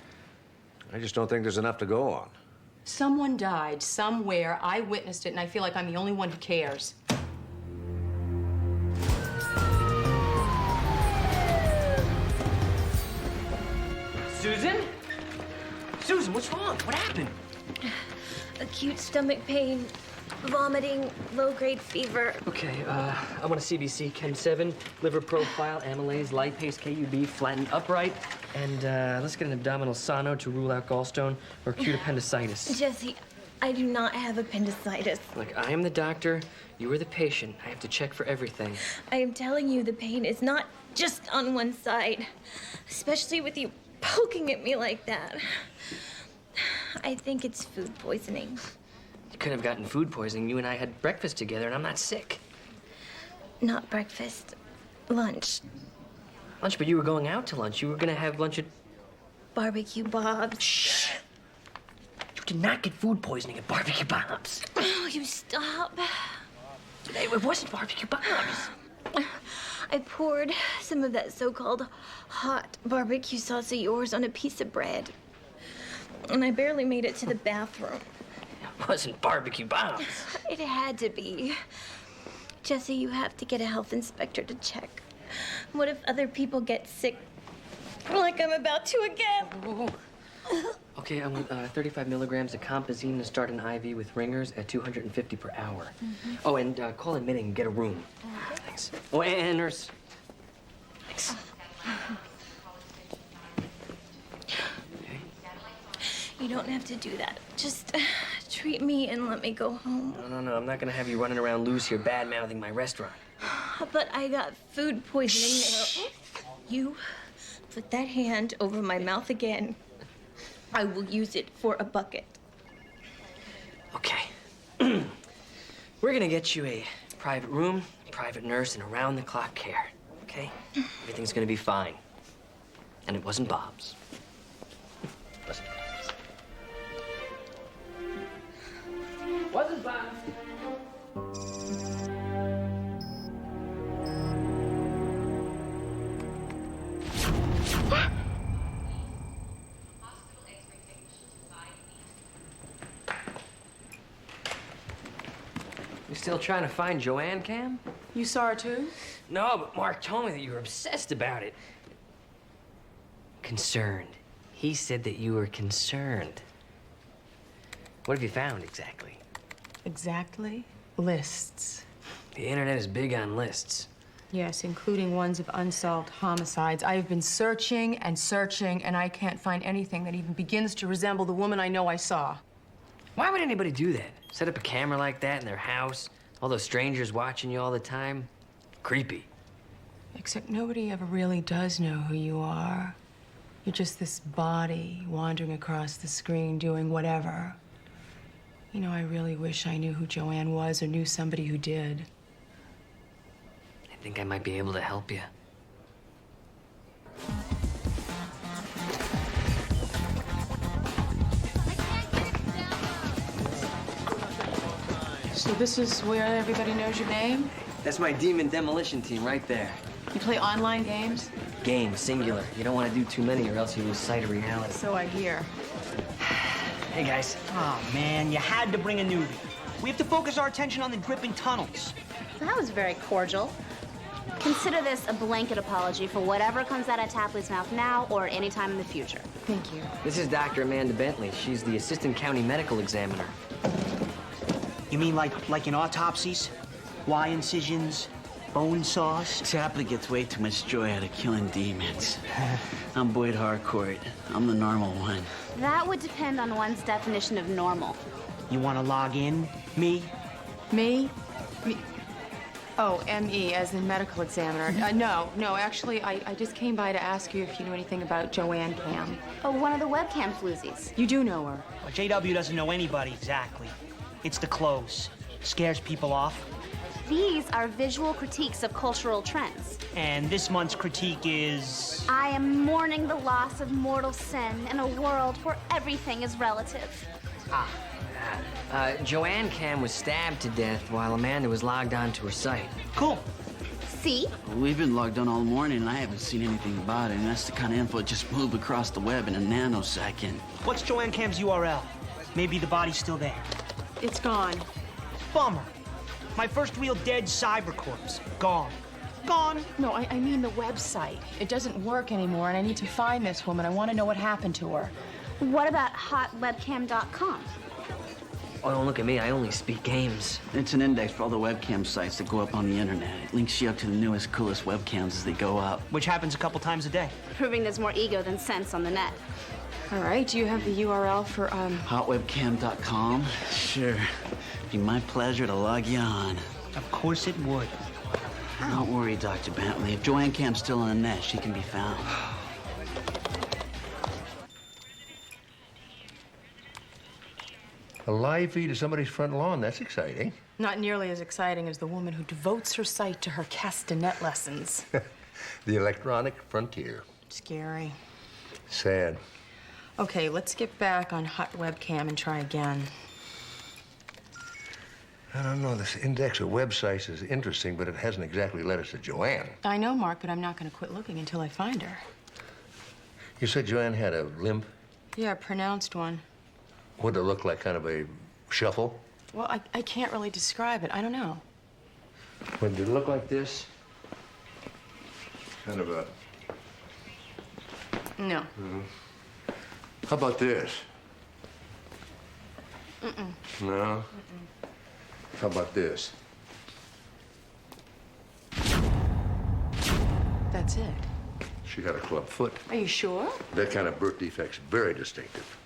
I just don't think there's enough to go on. Someone died somewhere. I witnessed it, and I feel like I'm the only one who cares. Susan? Susan, what's wrong? What happened? Acute stomach pain, vomiting, low-grade fever. Okay, I want a CBC, Chem 7, liver profile, amylase, lipase, KUB, flattened upright, and let's get an abdominal sono to rule out gallstone or acute appendicitis. Jesse, I do not have appendicitis. Look, I am the doctor, you are the patient. I have to check for everything. I am telling you, the pain is not just on one side, especially with you poking at me like that. I think it's food poisoning. You could have gotten food poisoning. You and I had breakfast together, and I'm not sick. Not breakfast, lunch. Lunch, but you were going out to lunch. You were gonna have lunch at... Barbecue Bob's. Shh! You did not get food poisoning at Barbecue Bob's. Oh, you stop. It wasn't Barbecue Bob's. I poured some of that so-called hot barbecue sauce of yours on a piece of bread. And I barely made it to the bathroom. It wasn't Barbecue Bob's. It had to be. Jesse, you have to get a health inspector to check. What if other people get sick like I'm about to again? Okay, I want 35 milligrams of Compazine to start an IV with ringers at 250 per hour. Oh, and call admitting and get a room. Thanks. Oh, and nurse, You don't have to do that. Just treat me and let me go home. No, I'm not gonna have you running around loose here bad-mouthing my restaurant. But I got food poisoning there. You put that hand over my mouth again. I will use it for a bucket. Okay. We're gonna get you a private room, private nurse, and around-the-clock care, okay? Everything's gonna be fine. And it wasn't Bob's. Wasn't Bob's. You still trying to find Joanne, Cam? You saw her too? No, but Mark told me that you were obsessed about it. Concerned. He said that you were concerned. What have you found exactly? Exactly. Lists. The internet is big on lists. Yes, including ones of unsolved homicides. I have been searching and searching, and I can't find anything that even begins to resemble the woman I know I saw. Why would anybody do that? Set up a camera like that in their house? All those strangers watching you all the time? Creepy. Except nobody ever really does know who you are. You're just this body wandering across the screen doing whatever. You know, I really wish I knew who Joanne was or knew somebody who did. I think I might be able to help you. So this is where everybody knows your name? That's my demon demolition team right there. You play online games? Game, singular. You don't want to do too many or else you lose sight of reality. So I hear. Hey, guys. Oh, man, you had to bring a newbie. We have to focus our attention on the dripping tunnels. That was very cordial. Consider this a blanket apology for whatever comes out of Tapley's mouth now or any time in the future. Thank you. This is Dr. Amanda Bentley. She's the assistant county medical examiner. You mean like in autopsies? Y incisions? Bone saws? Tapley gets way too much joy out of killing demons. I'm Boyd Harcourt. I'm the normal one. That would depend on one's definition of normal. You want to log in? Me? Me? Me? Oh, M.E. as in medical examiner. No, actually, I just came by to ask you if you knew anything about Joanne Cam. Oh, one of the webcam floozies. You do know her. Well, JW doesn't know anybody exactly. It's the clothes. Scares people off. These are visual critiques of cultural trends. And this month's critique is... I am mourning the loss of mortal sin in a world where everything is relative. Joanne Cam was stabbed to death while Amanda was logged on to her site. Cool. See? We've been logged on all morning and I haven't seen anything about it. And that's the kind of info that just moved across the web in a nanosecond. What's Joanne Cam's URL? Maybe the body's still there. It's gone. Bummer. My first real dead cyber corpse. Gone. Gone. No, I mean the website. It doesn't work anymore, and I need to find this woman. I want to know what happened to her. What about hotwebcam.com? Oh, don't look at me. I only speak games. It's an index for all the webcam sites that go up on the internet. It links you up to the newest, coolest webcams as they go up. Which happens a couple times a day. Proving there's more ego than sense on the net. All right, do you have the URL for, Hotwebcam.com? Sure. Be my pleasure to log you on. Of course it would. Don't worry, Dr. Bentley. If Joanne Cam's still on the net, she can be found. A live feed of somebody's front lawn, that's exciting. Not nearly as exciting as the woman who devotes her sight to her castanet lessons. The electronic frontier. Scary. Sad. Okay, let's get back on Hot Webcam and try again. I don't know, this index of websites is interesting, but it hasn't exactly led us to Joanne. I know, Mark, but I'm not going to quit looking until I find her. You said Joanne had a limp? Yeah, a pronounced one. Would it look like kind of a shuffle? Well, I can't really describe it. I don't know. Would it look like this? Kind of a... No. Mm-hmm. How about this? Mm-mm. No? Mm-mm. How about this? That's it. She got a club foot. Are you sure? That kind of birth defect's very distinctive.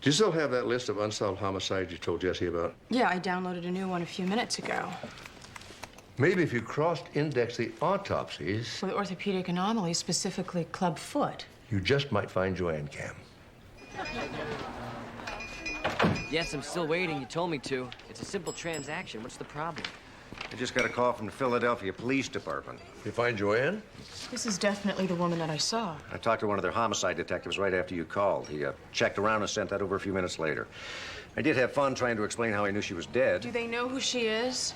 Do you still have that list of unsolved homicides you told Jesse about? Yeah, I downloaded a new one a few minutes ago. Maybe if you cross-index the autopsies, For the orthopedic anomalies, specifically club foot. you just might find Joanne Cam. Yes, I'm still waiting. You told me to. It's a simple transaction. What's the problem? I just got a call from the Philadelphia Police Department. You find Joanne? This is definitely the woman that I saw. I talked to one of their homicide detectives right after you called. He checked around and sent that over a few minutes later. I did have fun trying to explain how I knew she was dead. Do they know who she is?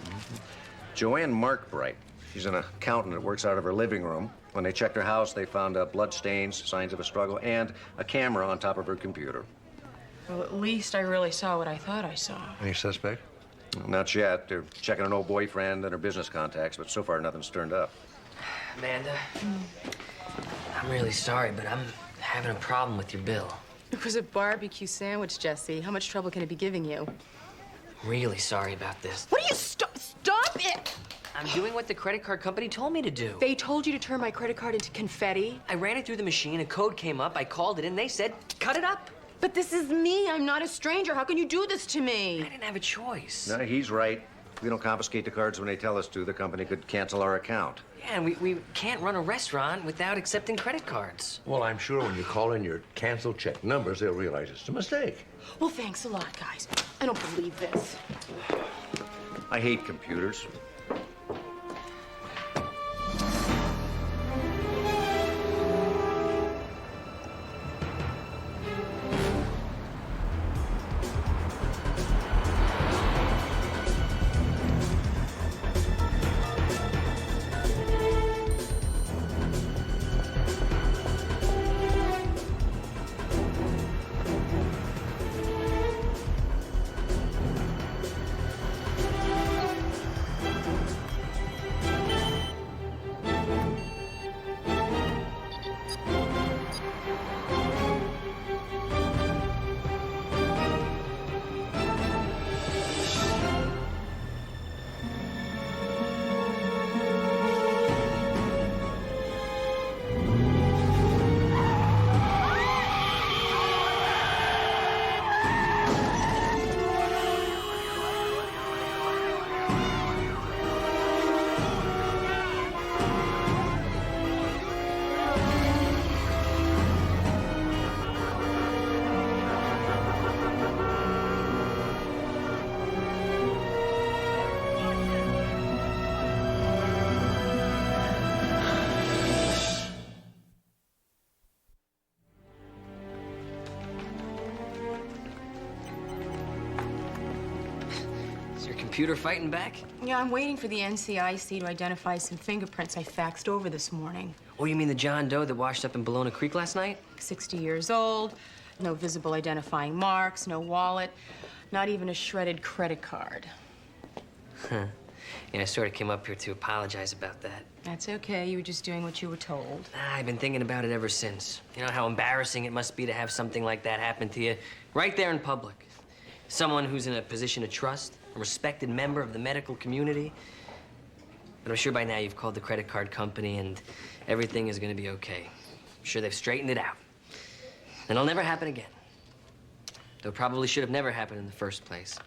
Joanne Markbright. She's an accountant that works out of her living room. When they checked her house, they found blood stains, signs of a struggle, and a camera on top of her computer. Well, at least I really saw what I thought I saw. Any suspect? Not yet. They're checking an old boyfriend and her business contacts, but so far nothing's turned up. Amanda, I'm really sorry, but I'm having a problem with your bill. It was a barbecue sandwich, Jesse. How much trouble can it be giving you? Really sorry about this. What are you stop it! I'm doing what the credit card company told me to do. They told you to turn my credit card into confetti? I ran it through the machine, a code came up, I called it in, they said, cut it up. But this is me. I'm not a stranger. How can you do this to me? I didn't have a choice. No, he's right. If we don't confiscate the cards when they tell us to, the company could cancel our account. Yeah, and we can't run a restaurant without accepting credit cards. Well, I'm sure when you call in your canceled check numbers, they'll realize it's a mistake. Well, thanks a lot, guys. I don't believe this. I hate computers. Computer fighting back? Yeah, I'm waiting for the NCIC to identify some fingerprints I faxed over this morning. Oh, you mean the John Doe that washed up in Bologna Creek last night? 60 years old, no visible identifying marks, no wallet, not even a shredded credit card. Huh. Yeah, I sort of came up here to apologize about that. That's okay. You were just doing what you were told. I've been thinking about it ever since. You know how embarrassing it must be to have something like that happen to you right there in public. Someone who's in a position of trust, a respected member of the medical community. But I'm sure by now you've called the credit card company and everything is going to be okay. I'm sure they've straightened it out. And it'll never happen again. Though it probably should have never happened in the first place.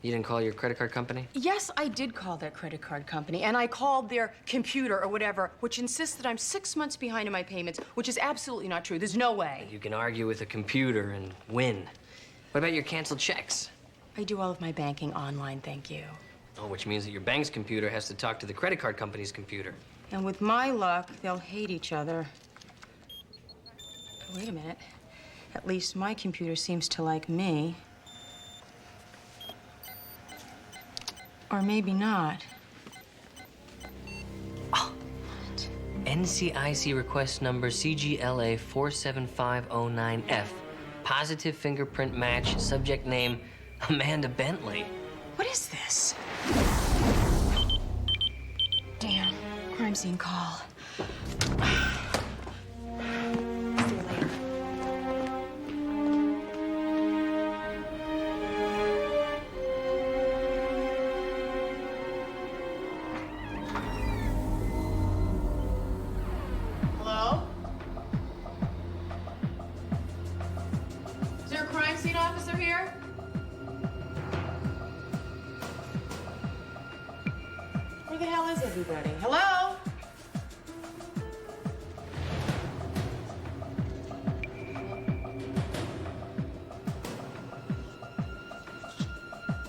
You didn't call your credit card company? Yes, I did call their credit card company, and I called their computer or whatever, which insists that I'm 6 months behind in my payments, which is absolutely not true. There's no way. You can argue with a computer and win. What about your canceled checks? I do all of my banking online, thank you. Oh, which means that your bank's computer has to talk to the credit card company's computer. And with my luck, they'll hate each other. Wait a minute. At least my computer seems to like me. Or maybe not. Oh. NCIC request number CGLA 47509F. Positive fingerprint match, subject name Amanda Bentley. What is this? Damn, crime scene call. See you later. Hello? scene officer here? Where the hell is everybody? Hello?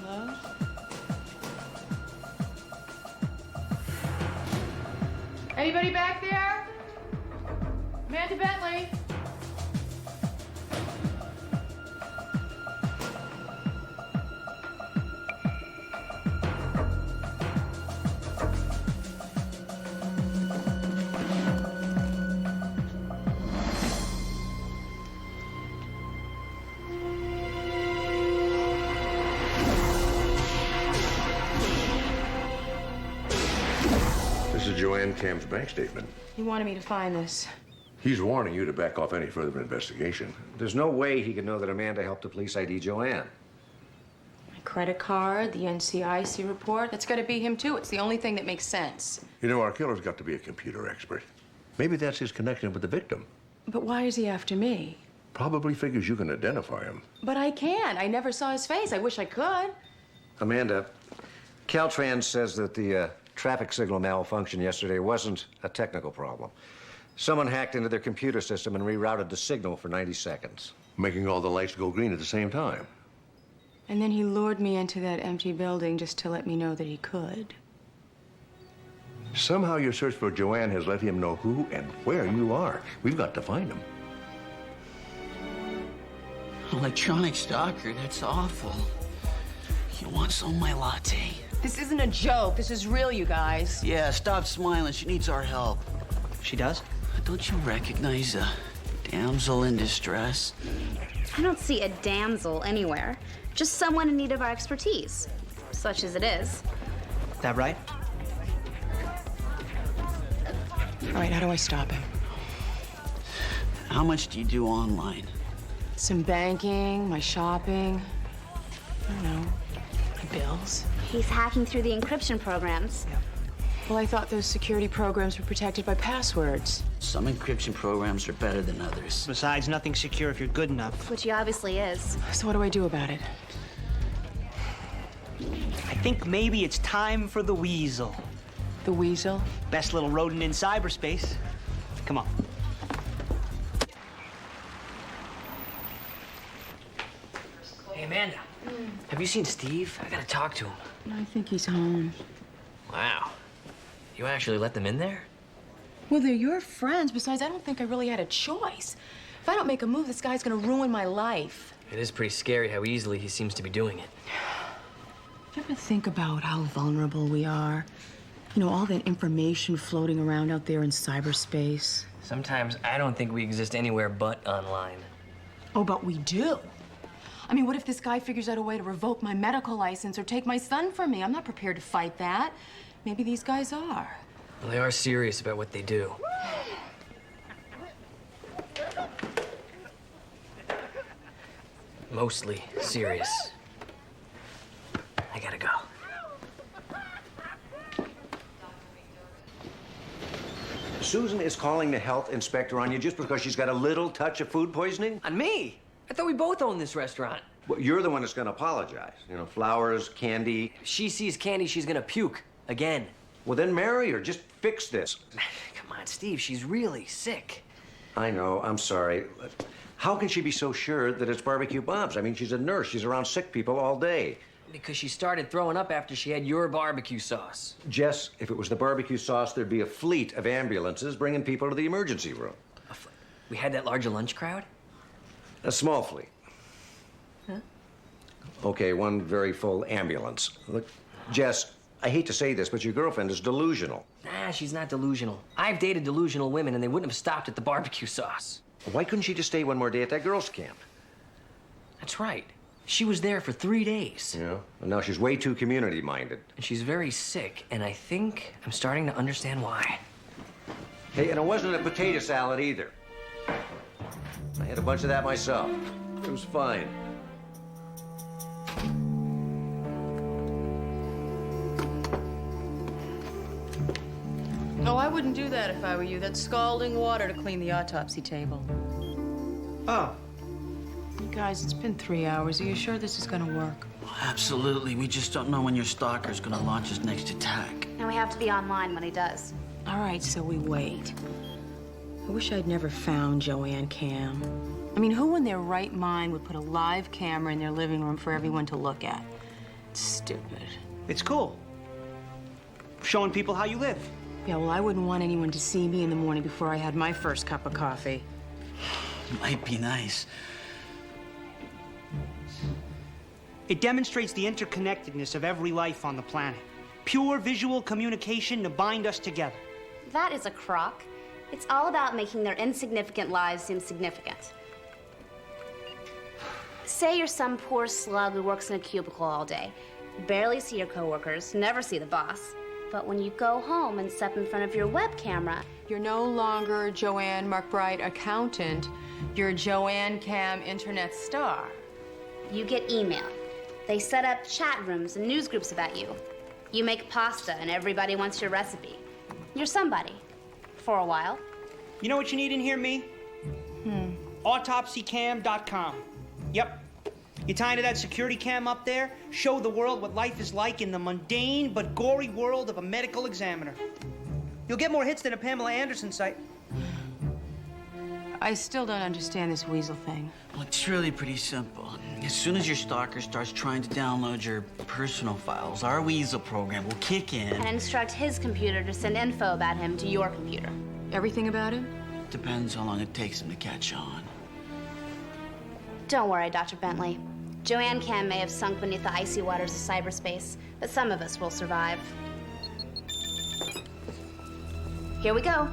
Hello? Anybody back there? Amanda Bentley? This is Joanne Camp's bank statement. He wanted me to find this. He's warning you to back off any further investigation. There's no way he could know that Amanda helped the police ID Joanne. My credit card, the NCIC report. That's got to be him, too. It's the only thing that makes sense. You know, our killer's got to be a computer expert. Maybe that's his connection with the victim. But why is he after me? Probably figures you can identify him. But I can't. I never saw his face. I wish I could. Amanda, Caltrans says that the traffic signal malfunction yesterday wasn't a technical problem. Someone hacked into their computer system and rerouted the signal for 90 seconds. Making all the lights go green at the same time. And then he lured me into that empty building just to let me know that he could. Somehow your search for Joanne has let him know who and where you are. We've got to find him. Electronic stalker, that's awful. You want some of my latte? This isn't a joke. This is real, you guys. Yeah, stop smiling. She needs our help. She does? Don't you recognize a damsel in distress? I don't see a damsel anywhere. Just someone in need of our expertise, such as it is. That right? All right, how do I stop him? How much do you do online? Some banking, my shopping. I don't know, my bills. He's hacking through the encryption programs. Well, I thought those security programs were protected by passwords. Some encryption programs are better than others. Besides, nothing's secure if you're good enough. Which he obviously is. So what do I do about it? I think maybe it's time for the weasel. The weasel? Best little rodent in cyberspace. Come on. Hey, Amanda. Have you seen Steve? I gotta talk to him. I think he's home. Wow. You actually let them in there? Well, they're your friends. Besides, I don't think I really had a choice. If I don't make a move, this guy's gonna ruin my life. It is pretty scary how easily he seems to be doing it. You ever think about how vulnerable we are? You know, all that information floating around out there in cyberspace. Sometimes I don't think we exist anywhere but online. Oh, but we do. I mean, what if this guy figures out a way to revoke my medical license or take my son from me? I'm not prepared to fight that. Maybe these guys are. Well, they are serious about what they do. Mostly serious. I gotta go. Susan is calling the health inspector on you just because she's got a little touch of food poisoning? On me? I thought we both owned this restaurant. Well, you're the one that's gonna apologize. You know, flowers, candy. If she sees candy, she's gonna puke. Again. Well, then marry her. Just fix this. Come on, Steve. She's really sick. I know. I'm sorry. How can she be so sure that it's barbecue Bob's? I mean, she's a nurse. She's around sick people all day. Because she started throwing up after she had your barbecue sauce. Jess, if it was the barbecue sauce, there'd be a fleet of ambulances bringing people to the emergency room. We had that larger lunch crowd? A small fleet. Huh? Okay, one very full ambulance. Look, Jess, I hate to say this, but your girlfriend is delusional. Nah, she's not delusional. I've dated delusional women, and they wouldn't have stopped at the barbecue sauce. Why couldn't she just stay one more day at that girls' camp? That's right. She was there for 3 days. Yeah, and now she's way too community-minded. And she's very sick, and I think I'm starting to understand why. Hey, and it wasn't a potato salad either. I had a bunch of that myself. It was fine. No, I wouldn't do that if I were you. That's scalding water to clean the autopsy table. Oh. You Guys, it's been 3 hours. Are you sure this is gonna work? Absolutely. We just don't know when your stalker's gonna launch his next attack. And we have to be online when he does. All right, so we wait. I wish I'd never found Joanne Cam. I mean, who in their right mind would put a live camera in their living room for everyone to look at? It's stupid. It's cool. Showing people how you live. Yeah, well, I wouldn't want anyone to see me in the morning before I had my first cup of coffee. Might be nice. It demonstrates the interconnectedness of every life on the planet. Pure visual communication to bind us together. That is a crock. It's all about making their insignificant lives seem significant. Say you're some poor slug who works in a cubicle all day, barely see your coworkers, never see the boss. But when you go home and step in front of your web camera, you're no longer Joanne McBride accountant. You're Joanne Cam internet star. You get email. They set up chat rooms and news groups about you. You make pasta and everybody wants your recipe. You're somebody. For a while. You know what you need in here, me? Autopsycam.com. Yep. You tie into that security cam up there, show the world what life is like in the mundane but gory world of a medical examiner. You'll get more hits than a Pamela Anderson site. I still don't understand this weasel thing. Well, it's really pretty simple. As soon as your stalker starts trying to download your personal files, our weasel program will kick in. And instruct his computer to send info about him to your computer. Everything about him? Depends how long it takes him to catch on. Don't worry, Dr. Bentley. Joanne Cam may have sunk beneath the icy waters of cyberspace, but some of us will survive. Here we go.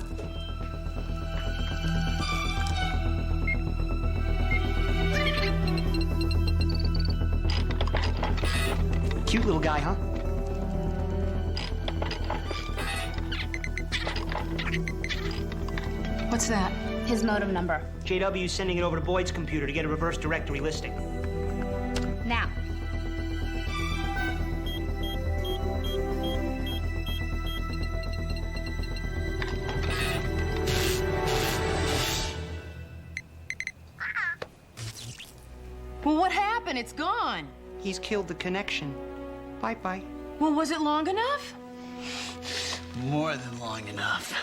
Cute little guy, huh? What's that? His modem number. JW's sending it over to Boyd's computer to get a reverse directory listing. Now. Well, what happened? It's gone. He's killed the connection. Bye-bye. Well, was it long enough? More than long enough.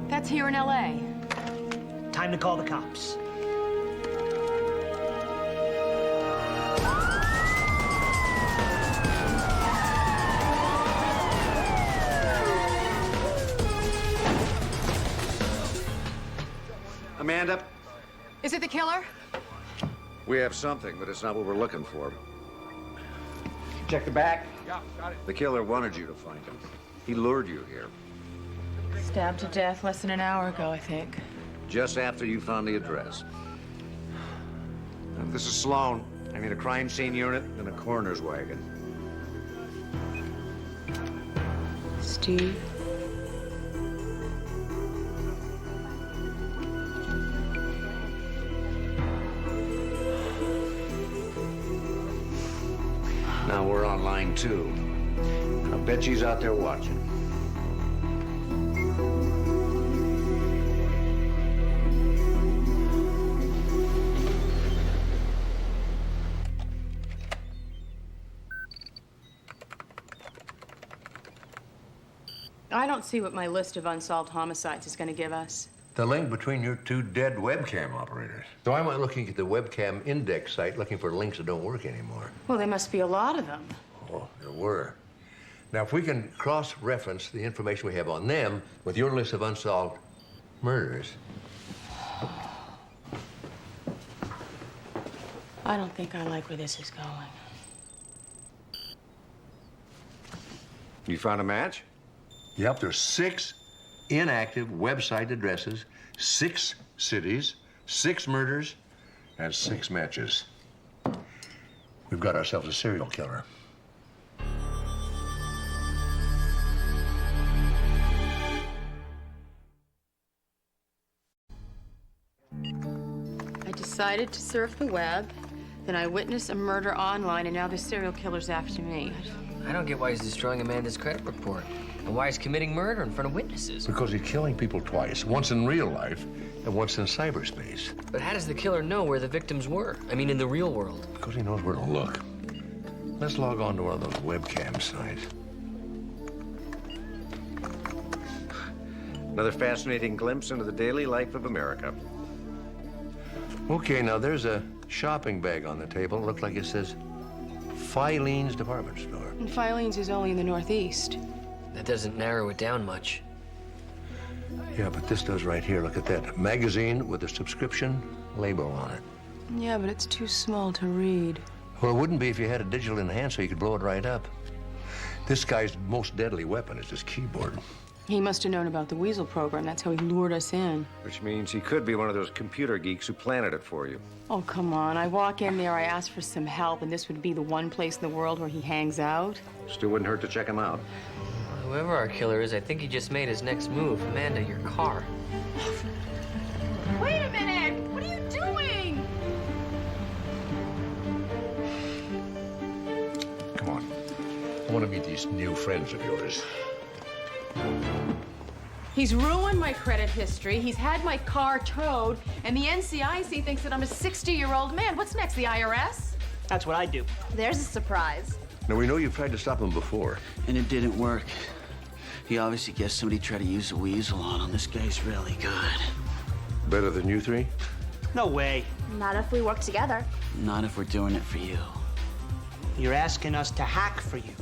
That's here in LA. Time to call the cops. Amanda? Is it the killer? We have something, but it's not what we're looking for. Check the back. Yeah, got it. The killer wanted you to find him. He lured you here. Stabbed to death less than an hour ago, I think. Just after you found the address. Now, this is Sloan. I need a crime scene unit and a coroner's wagon. Steve? Now we're on line 2. I bet she's out there watching. I don't see what my list of unsolved homicides is going to give us. The link between your 2 dead webcam operators. So I went looking at the webcam index site looking for links that don't work anymore. Well, there must be a lot of them. Oh, there were. Now, if we can cross-reference the information we have on them with your list of unsolved murders. I don't think I like where this is going. You found a match? Yep, there's 6 inactive website addresses, 6 cities, 6 murders, and 6 matches. We've got ourselves a serial killer. I decided to surf the web, then I witnessed a murder online, and now the serial killer's after me. I don't get why he's destroying Amanda's credit report. And why he's committing murder in front of witnesses. Because he's killing people twice. Once in real life, and once in cyberspace. But how does the killer know where the victims were? I mean, in the real world. Because he knows where to look. Let's log on to one of those webcam sites. Another fascinating glimpse into the daily life of America. Okay, now there's a shopping bag on the table. It looks like it says Filene's Department Store. And Filene's is only in the Northeast. That doesn't narrow it down much. Yeah, but this does right here. Look at that. Magazine with a subscription label on it. Yeah, but it's too small to read. Well, it wouldn't be if you had a digital enhancer. You could blow it right up. This guy's most deadly weapon is his keyboard. He must have known about the Weasel program. That's how he lured us in. Which means he could be one of those computer geeks who planted it for you. Oh, come on. I walk in there, I ask for some help, and this would be the one place in the world where he hangs out? Still wouldn't hurt to check him out. Whoever our killer is, I think he just made his next move. Amanda, your car. Wait a minute! What are you doing? Come on. I want to meet these new friends of yours. He's ruined my credit history, he's had my car towed, and the NCIC thinks that I'm a 60-year-old man. What's next, the IRS? That's what I do. There's a surprise. Now, we know you've tried to stop him before. And it didn't work. He obviously guessed somebody tried to use a weasel on him. This guy's really good. Better than you three? No way. Not if we work together. Not if we're doing it for you. You're asking us to hack for you.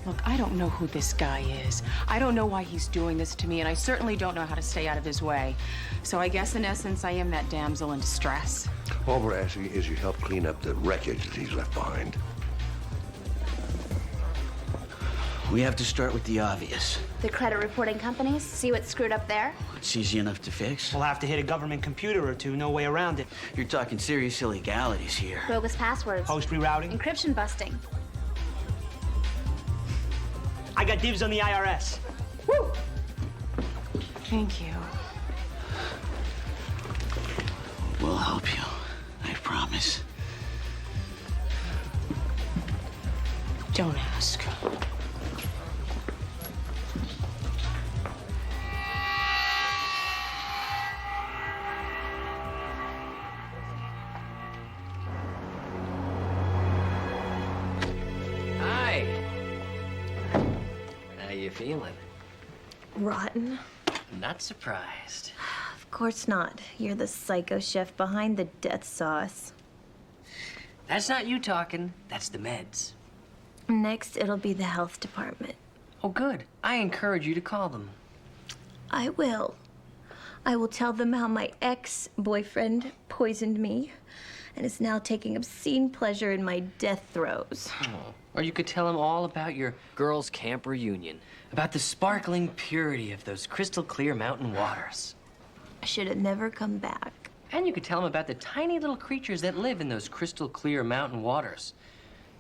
Look, I don't know who this guy is. I don't know why he's doing this to me, and I certainly don't know how to stay out of his way. So I guess, in essence, I am that damsel in distress. All we're asking is you help clean up the wreckage that he's left behind. We have to start with the obvious. The credit reporting companies, see what's screwed up there? It's easy enough to fix. We'll have to hit a government computer or two, no way around it. You're talking serious illegalities here. Bogus passwords. Host rerouting. Encryption busting. I got dibs on the IRS. Woo! Thank you. We'll help you. I promise. Don't ask. Hi. How you feeling? Rotten. Not surprised. Of course not. You're the psycho chef behind the death sauce. That's not you talking. That's the meds. Next, it'll be the health department. Oh, good. I encourage you to call them. I will. I will tell them how my ex-boyfriend poisoned me and is now taking obscene pleasure in my death throes. Oh. Or you could tell them all about your girls' camp reunion, about the sparkling purity of those crystal clear mountain waters. I should have never come back. And you could tell them about the tiny little creatures that live in those crystal clear mountain waters.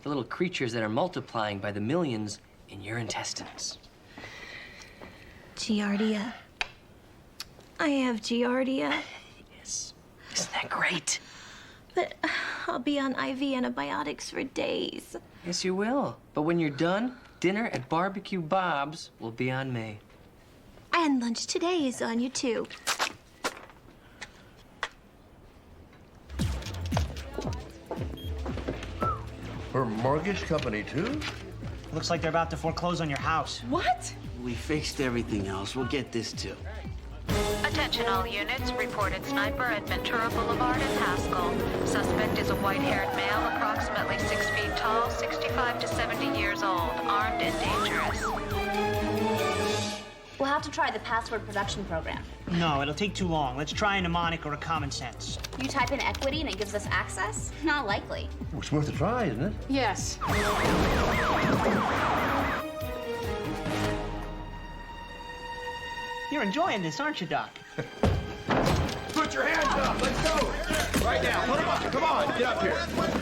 The little creatures that are multiplying by the millions in your intestines. Giardia. I have Giardia. Yes. Isn't that great? But I'll be on IV antibiotics for days. Yes, you will. But when you're done, dinner at Barbecue Bob's will be on me. And lunch today is on you, too. Her mortgage company, too? Looks like they're about to foreclose on your house. What? We fixed everything else. We'll get this too. Attention all units, reported sniper at Ventura Boulevard in Haskell. Suspect is a white-haired male, approximately 6 feet tall, 65 to 70 years old, armed and dangerous. We'll have to try the password production program. No, it'll take too long. Let's try a mnemonic or a common sense. You type in equity and it gives us access? Not likely. Well, it's worth a try, isn't it? Yes. You're enjoying this, aren't you, Doc? Put your hands up. Let's go. Right now. Put them up. Come on. Get up here. What's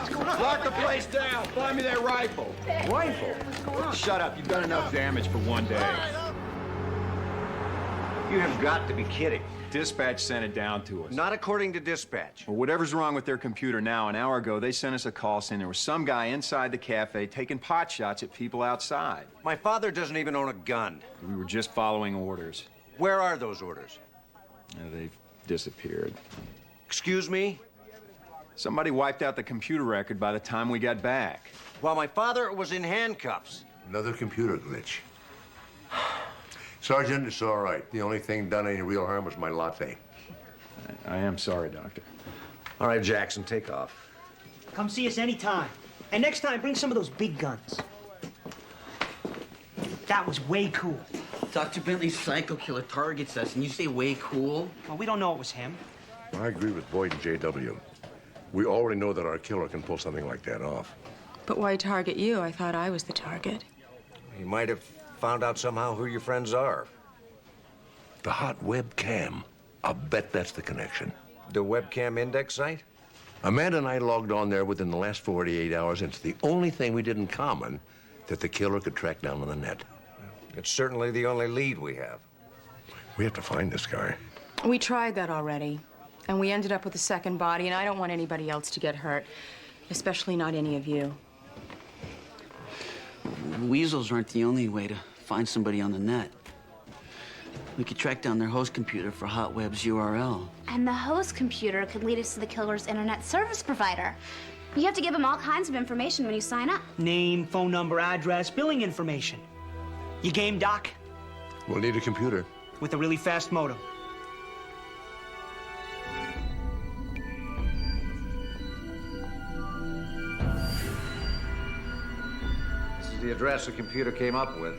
going on? Lock the place down. Find me that rifle. Rifle? Shut up. You've done enough damage for one day. You have got to be kidding. Dispatch sent it down to us. Not according to dispatch. Well, whatever's wrong with their computer now, an hour ago, they sent us a call saying there was some guy inside the cafe taking pot shots at people outside. My father doesn't even own a gun. We were just following orders. Where are those orders? They've disappeared. Excuse me? Somebody wiped out the computer record by the time we got back. While my father was in handcuffs. Another computer glitch. Sergeant, it's all right. The only thing done any real harm was my latte. I am sorry, Doctor. All right, Jackson, take off. Come see us anytime. And next time, bring some of those big guns. That was way cool. Dr. Bentley's psycho killer targets us, and you say way cool? Well, we don't know it was him. I agree with Boyd and J.W. We already know that our killer can pull something like that off. But why target you? I thought I was the target. He might have found out somehow who your friends are. The hot webcam. I'll bet that's the connection. The webcam index site? Amanda and I logged on there within the last 48 hours, and it's the only thing we did in common that the killer could track down on the net. It's certainly the only lead we have. We have to find this guy. We tried that already, and we ended up with a second body, and I don't want anybody else to get hurt, especially not any of you. Weasels aren't the only way to find somebody on the net. We could track down their host computer for HotWeb's URL. And the host computer could lead us to the killer's internet service provider. You have to give him all kinds of information when you sign up. Name, phone number, address, billing information. You game, Doc? We'll need a computer. With a really fast modem. This is the address the computer came up with.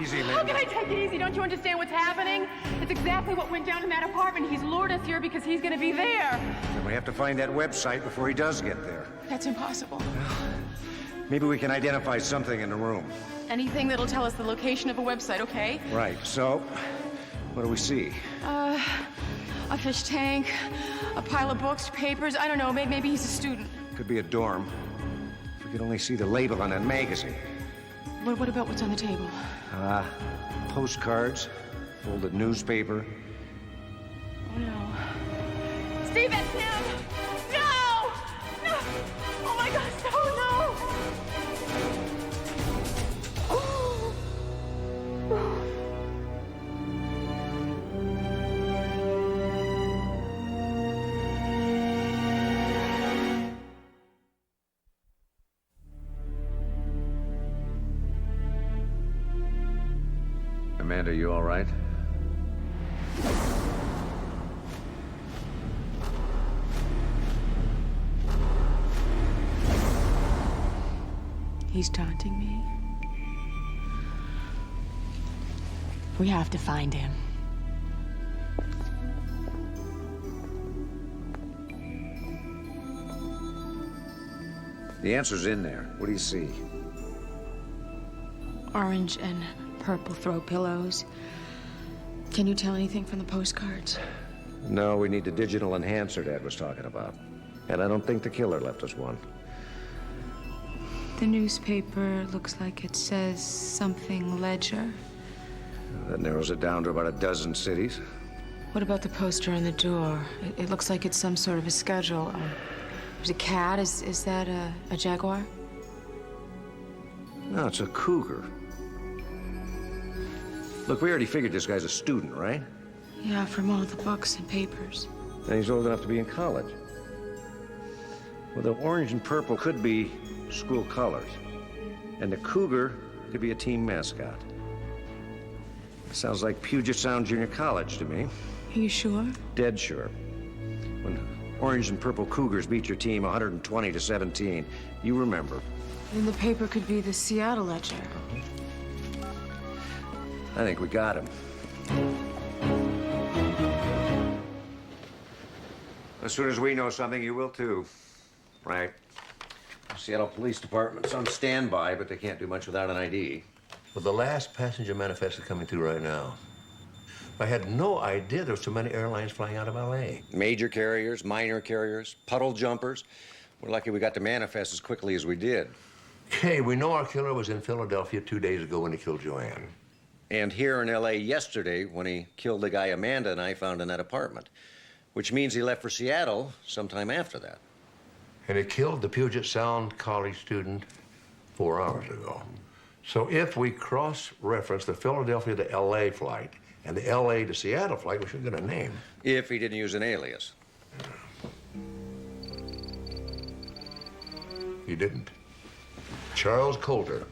How can I take it easy? Don't you understand what's happening? It's exactly what went down in that apartment. He's lured us here because he's going to be there. Then we have to find that website before he does get there. That's impossible. Maybe we can identify something in the room. Anything that'll tell us the location of a website, okay? Right, so what do we see? A fish tank, a pile of books, papers. I don't know. Maybe he's a student. Could be a dorm. If we could only see the label on that magazine. What about what's on the table? Postcards, folded newspaper. Oh, no. Steve, that's him! No! No! Oh, my gosh, no, no! Oh. Amanda, you all right? He's taunting me. We have to find him. The answer's in there. What do you see? Orange and purple throw pillows. Can you tell anything from the postcards? No, we need the digital enhancer Dad was talking about. And I don't think the killer left us one. The newspaper looks like it says something Ledger. That narrows it down to about a dozen cities. What about the poster on the door? It looks like it's some sort of a schedule. There's a cat. Is that a jaguar? No, it's a cougar. Look, we already figured this guy's a student, right? Yeah, from all the books and papers. And he's old enough to be in college. Well, the orange and purple could be school colors. And the cougar could be a team mascot. Sounds like Puget Sound Junior College to me. Are you sure? Dead sure. When orange and purple cougars beat your team 120-17, you remember. Then the paper could be the Seattle Ledger. I think we got him. As soon as we know something, you will too. Right. Seattle Police Department's on standby, but they can't do much without an ID. Well, the last passenger manifest is coming through right now. I had no idea there were so many airlines flying out of L.A. Major carriers, minor carriers, puddle jumpers. We're lucky we got the manifest as quickly as we did. Okay, we know our killer was in Philadelphia 2 days ago when he killed Joanne. And here in L.A. yesterday when he killed the guy Amanda and I found in that apartment. Which means he left for Seattle sometime after that. And he killed the Puget Sound College student 4 hours ago. So if we cross-reference the Philadelphia to L.A. flight and the L.A. to Seattle flight, we should get a name. If he didn't use an alias. He didn't. Charles Coulter.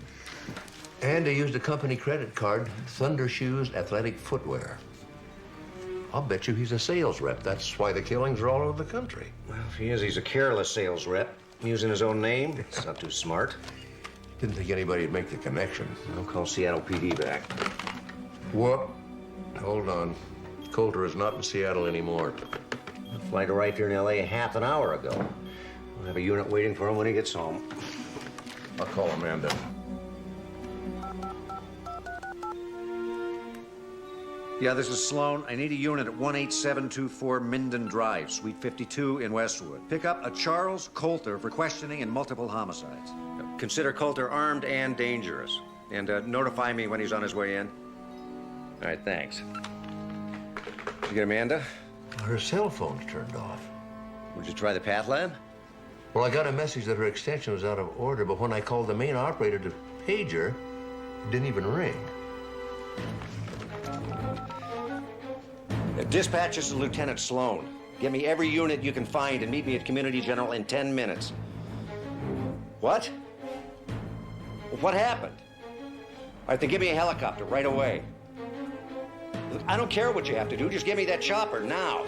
And he used a company credit card, Thunder Shoes Athletic Footwear. I'll bet you he's a sales rep. That's why the killings are all over the country. Well, if he is, he's a careless sales rep. Using his own name. It's not too smart. Didn't think anybody'd make the connection. I'll call Seattle PD back. What? Hold on. Coulter is not in Seattle anymore. Flight arrived here in L.A. half an hour ago. We'll have a unit waiting for him when he gets home. I'll call Amanda. Yeah, this is Sloan. I need a unit at 18724 Minden Drive, Suite 52 in Westwood. Pick up a Charles Coulter for questioning and multiple homicides. Consider Coulter armed and dangerous. And notify me when he's on his way in. All right, thanks. Did you get Amanda? Her cell phone's turned off. Would you try the Path Lab? Well, I got a message that her extension was out of order, but when I called the main operator to page her, it didn't even ring. Dispatch this to Lieutenant Sloan. Get me every unit you can find and meet me at Community General in 10 minutes. What? What happened? All right, then give me a helicopter right away. Look, I don't care what you have to do. Just give me that chopper now.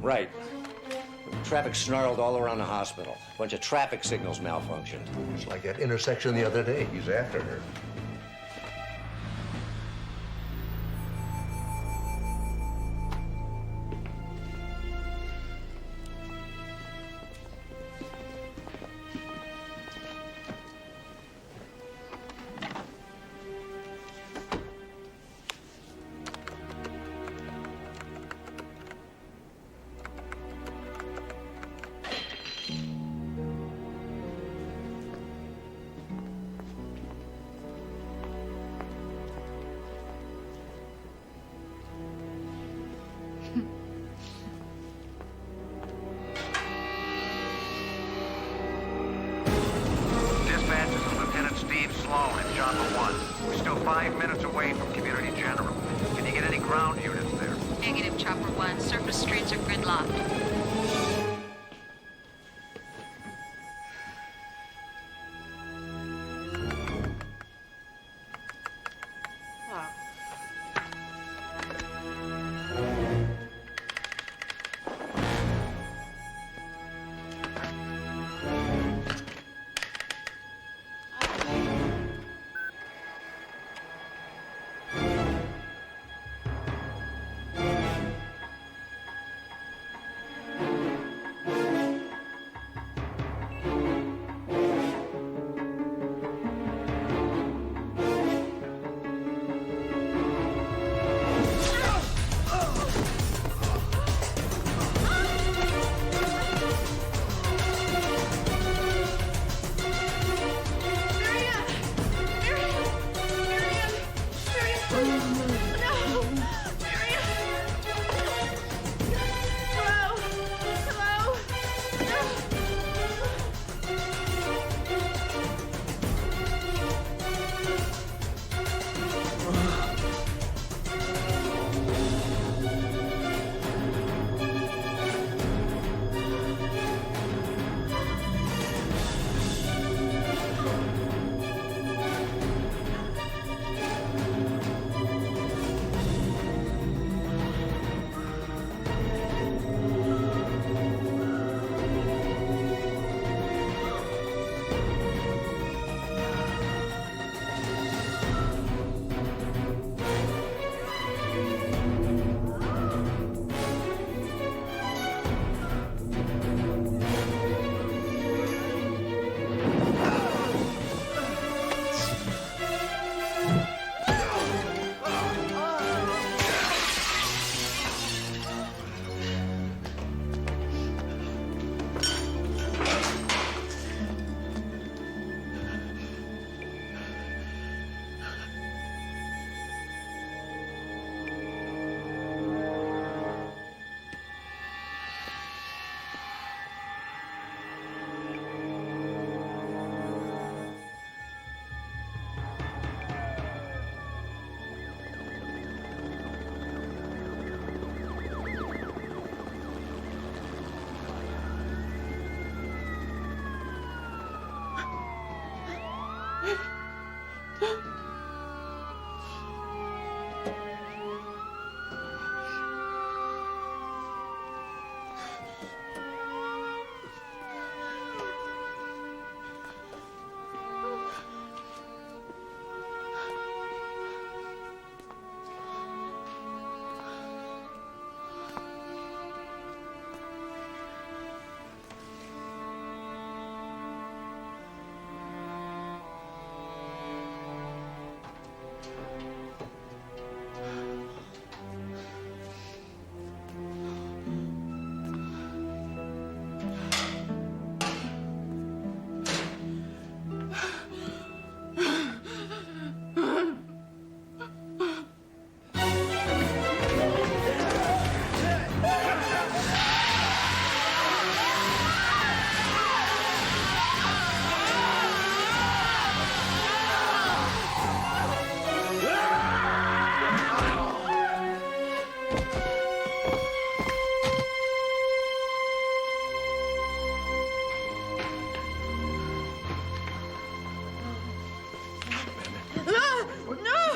Right. Traffic snarled all around the hospital. A bunch of traffic signals malfunctioned. It's like that intersection the other day. He's after her.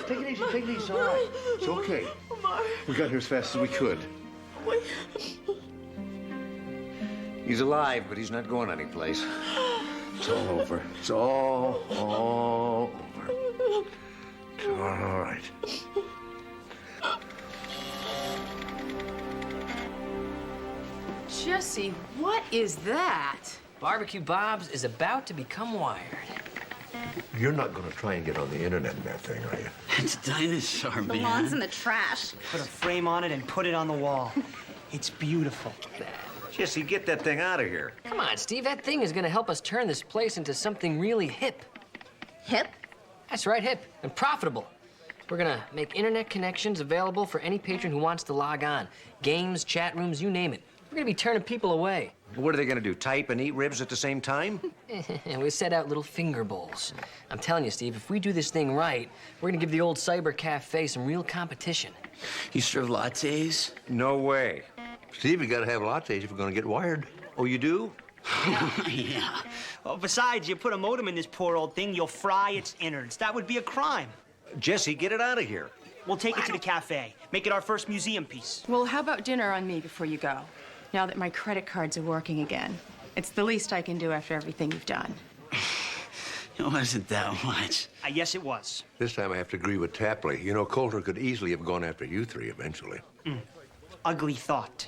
Take it easy, take it easy. It's all right. It's okay. We got here as fast as we could. He's alive, but he's not going anyplace. It's all over. It's all over. It's all right. Jesse, what is that? Barbecue Bob's is about to become wired. You're not going to try and get on the internet in that thing, are you? It's a dinosaur, man. Belongs in the trash. Put a frame on it and put it on the wall. It's beautiful. Jesse, get that thing out of here. Come on, Steve, that thing is gonna help us turn this place into something really hip. Hip? That's right, hip and profitable. We're gonna make internet connections available for any patron who wants to log on. Games, chat rooms, you name it. We're gonna be turning people away. What are they gonna do, type and eat ribs at the same time? We set out little finger bowls. I'm telling you, Steve, if we do this thing right, we're gonna give the old cyber cafe some real competition. You serve lattes? No way. Steve, you gotta have lattes if we're gonna get wired. Oh, you do? Yeah. Well, besides, you put a modem in this poor old thing, you'll fry its innards. That would be a crime. Jesse, get it out of here. We'll take it to the cafe. Make it our first museum piece. Well, how about dinner on me before you go? Now that my credit cards are working again. It's the least I can do after everything you've done. It wasn't that much. Yes, it was. This time I have to agree with Tapley. You know, Coulter could easily have gone after you three eventually. Ugly thought.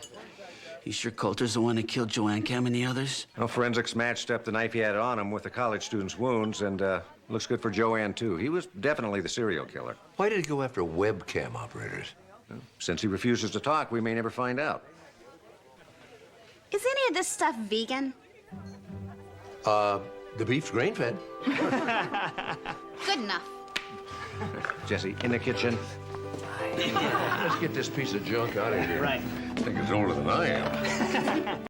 You sure Coulter's the one that killed Joanne Cam and the others? Well, forensics matched up the knife he had on him with the college student's wounds, and looks good for Joanne, too. He was definitely the serial killer. Why did he go after webcam operators? Well, since he refuses to talk, we may never find out. Is any of this stuff vegan? The beef's grain-fed. Good enough. Jesse, in the kitchen. Let's get this piece of junk out of here. Right. I think it's older than I am.